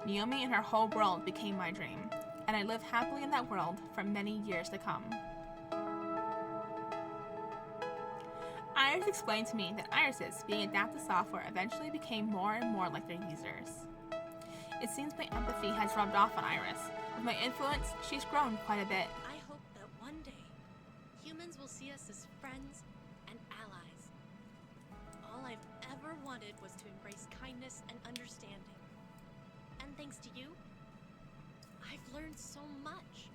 Naomi and her whole world became my dream, and I live happily in that world for many years to come. Iris explained to me that irises being adaptive software eventually became more and more like their users. It seems my empathy has rubbed off on Iris, With my influence, she's grown quite a bit. I hope that one day, humans will see us as friends and allies. All I've ever wanted was to embrace kindness and understanding. And thanks to you, I've learned so much.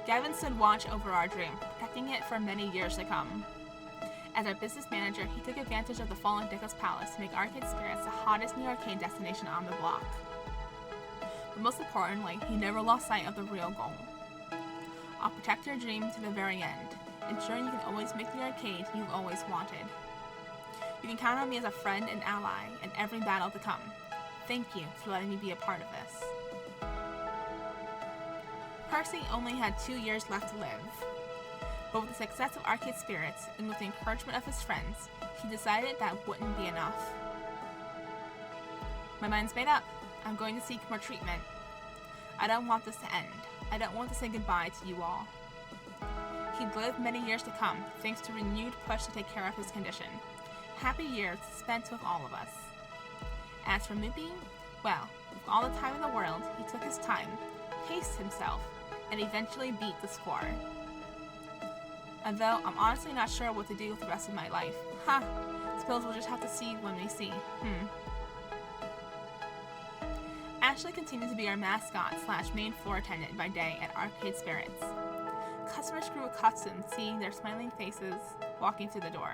Gavin stood watch over our dream, protecting it for many years to come. As our business manager, he took advantage of the fallen Dickos Palace to make Arcade Spirits the hottest new arcade destination on the block. But most importantly, he never lost sight of the real goal. I'll protect your dream to the very end, ensuring you can always make the arcade you've always wanted. You can count on me as a friend and ally in every battle to come. Thank you for letting me be a part of this. Percy only had 2 years left to live. But with the success of Arcade Spirits and with the encouragement of his friends, he decided that wouldn't be enough. My mind's made up. I'm going to seek more treatment. I don't want this to end. I don't want to say goodbye to you all. He'd live many years to come, thanks to renewed push to take care of his condition. Happy years spent with all of us. As for Moopy, well, with all the time in the world, he took his time, paced himself, and eventually beat the score. And though I'm honestly not sure what to do with the rest of my life. Suppose we'll just have to see when we see. Ashley continued to be our mascot / main floor attendant by day at Arcade Spirits. Customers grew accustomed to seeing their smiling faces walking through the door.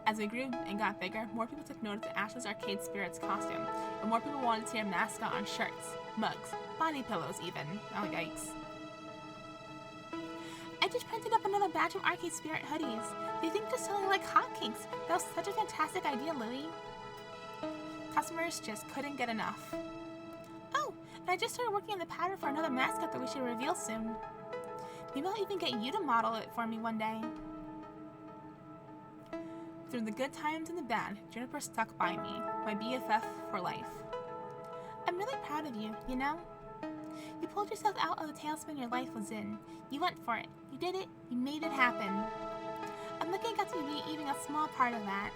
As we grew and got bigger, more people took notice of Ashley's Arcade Spirits costume, and more people wanted to see our mascot on shirts, mugs, body pillows even. Oh yikes. I just printed up another batch of Arcade Spirit hoodies. They think they're selling like hotcakes. That was such a fantastic idea, Louie. Customers just couldn't get enough. Oh, and I just started working on the pattern for another mascot that we should reveal soon. Maybe I'll even get you to model it for me one day. Through the good times and the bad, Juniper stuck by me, my BFF for life. I'm really proud of you, you know? You pulled yourself out of the tailspin your life was in. You went for it. You did it. You made it happen. I'm lucky I got to be even a small part of that.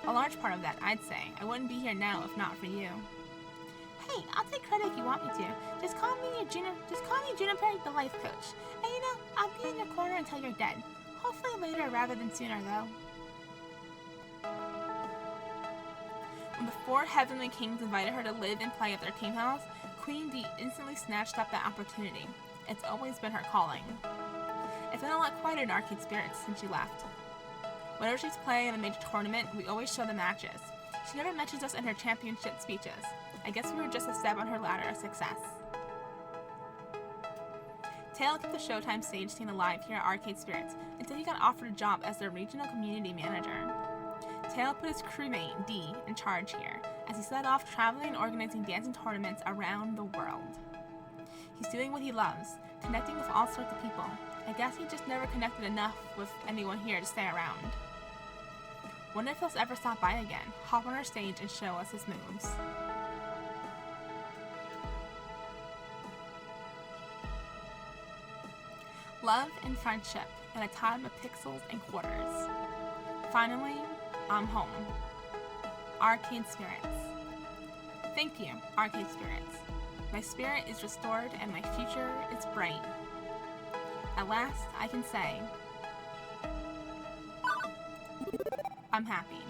A large part of that, I'd say. I wouldn't be here now if not for you. Hey, I'll take credit if you want me to. Just call me Juniper, the life coach. And you know, I'll be in your corner until you're dead. Hopefully later rather than sooner, though. When the 4 Heavenly Kings invited her to live and play at their team house, Queen D instantly snatched up that opportunity. It's always been her calling. It's been a lot quieter in Arcade Spirits since she left. Whenever she's playing in a major tournament, we always show the matches. She never mentions us in her championship speeches. I guess we were just a step on her ladder of success. Tail kept the Showtime stage scene alive here at Arcade Spirits until he got offered a job as their regional community manager. Tail put his crewmate, D, in charge here, as he set off traveling and organizing dancing tournaments around the world. He's doing what he loves, connecting with all sorts of people. I guess he just never connected enough with anyone here to stay around. Wonder if he'll ever stop by again, hop on our stage and show us his moves. Love and friendship in a time of pixels and quarters. Finally, I'm home. Arcade Spirits. Thank you, Arcade Spirits. My spirit is restored and my future is bright. At last, I can say, I'm happy.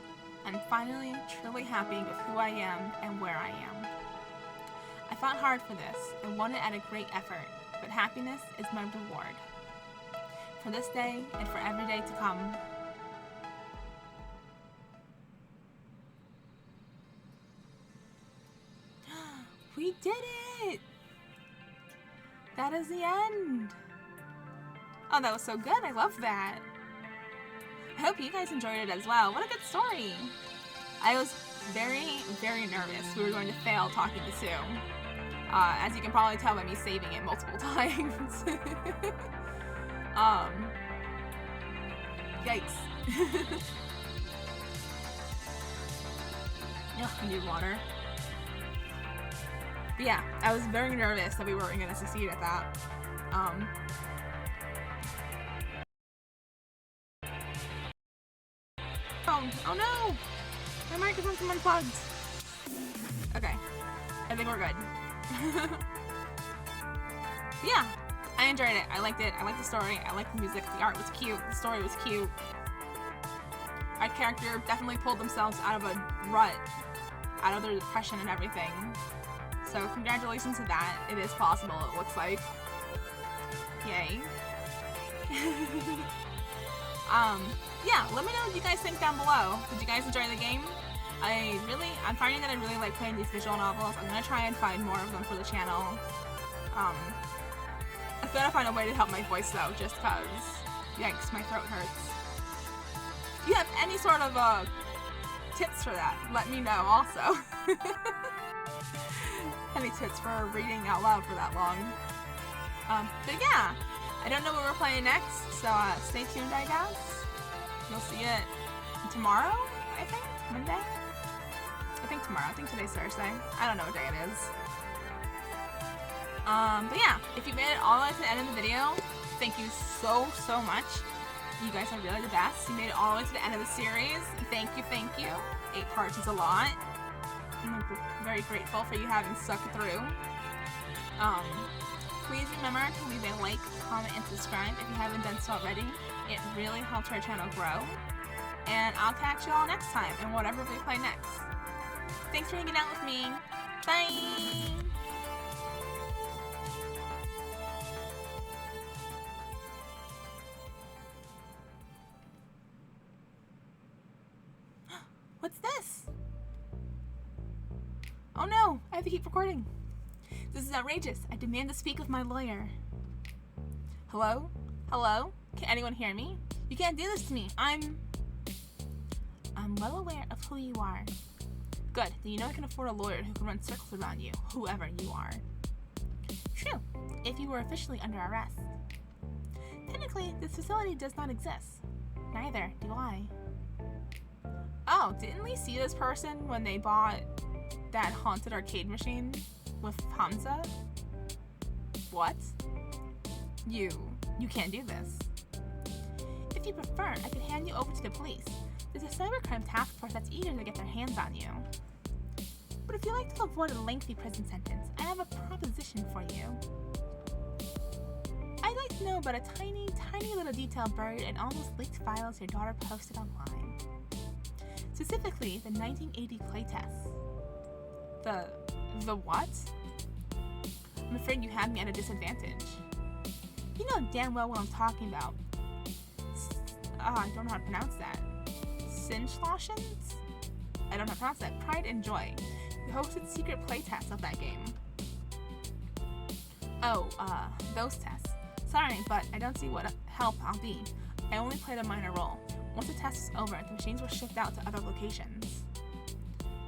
I'm finally, truly happy with who I am and where I am. I fought hard for this and won it at a great effort, but happiness is my reward. For this day and for every day to come, we did it! That is the end! Oh, that was so good. I love that. I hope you guys enjoyed it as well. What a good story. I was very, very nervous we were going to fail talking to Sue. As you can probably tell by me saving it multiple times. Yikes. Ugh, I need water. But yeah, I was very nervous that we weren't going to succeed at that. Oh no! My microphone's unplugged. Okay. I think we're good. Yeah, I enjoyed it. I liked it. I liked the story. I liked the music. The art was cute. The story was cute. Our character definitely pulled themselves out of a rut, out of their depression and everything. So congratulations to that. It is possible, it looks like. Yay. Yeah, let me know what you guys think down below. Did you guys enjoy the game? I'm finding that I really like playing these visual novels. I'm gonna try and find more of them for the channel. I've gotta find a way to help my voice though, just cause, yikes, my throat hurts. If you have any sort of, tips for that, let me know also. Any tips for reading out loud for that long. But yeah, I don't know what we're playing next, so stay tuned, I guess. You'll see it tomorrow, I think? Monday? I think tomorrow. I think today's Thursday. I don't know what day it is. But yeah, if you made it all the way to the end of the video, thank you so much. You guys are really the best. You made it all the way to the end of the series. Thank you, thank you. 8 parts is a lot. I'm very grateful for you having stuck through. Please remember to leave a like, comment, and subscribe if you haven't done so already. It really helps our channel grow. And I'll catch you all next time in whatever we play next. Thanks for hanging out with me. Bye! What's this? Oh no, I have to keep recording. This is outrageous. I demand to speak with my lawyer. Hello? Hello? Can anyone hear me? You can't do this to me. I'm well aware of who you are. Good, then you know I can afford a lawyer who can run circles around you, whoever you are. True, if you were officially under arrest. Technically, this facility does not exist. Neither do I. Oh, didn't we see this person when they bought that haunted arcade machine with Hamza? What? You can't do this. If you prefer, I could hand you over to the police. There's a cybercrime task force that's eager to get their hands on you. But if you like to avoid a lengthy prison sentence, I have a proposition for you. I'd like to know about a tiny little detail buried in all those leaked files your daughter posted online. Specifically, the 1980 playtests. The what? I'm afraid you have me at a disadvantage. You know damn well what I'm talking about. I don't know how to pronounce that. Sinchloshens? I don't know how to pronounce that. Pride and Joy. We hosted secret playtests of that game. Oh, those tests. Sorry, but I don't see what help I'll be. I only played a minor role. Once the test was over, the machines were shipped out to other locations.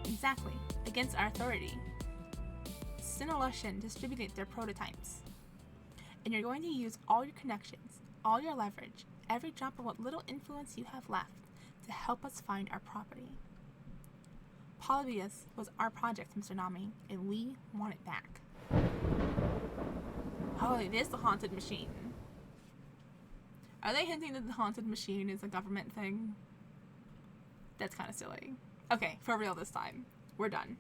Exactly. Against our authority. Sinchloshens distributed their prototypes. And you're going to use all your connections, all your leverage, every drop of what little influence you have left to help us find our property. Polybius was our project, Mr. Nami, and we want it back. Oh, it is the haunted machine. Are they hinting that the haunted machine is a government thing? That's kind of silly. Okay, for real this time. We're done.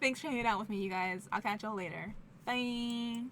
Thanks for hanging out with me, you guys. I'll catch y'all later. Bye!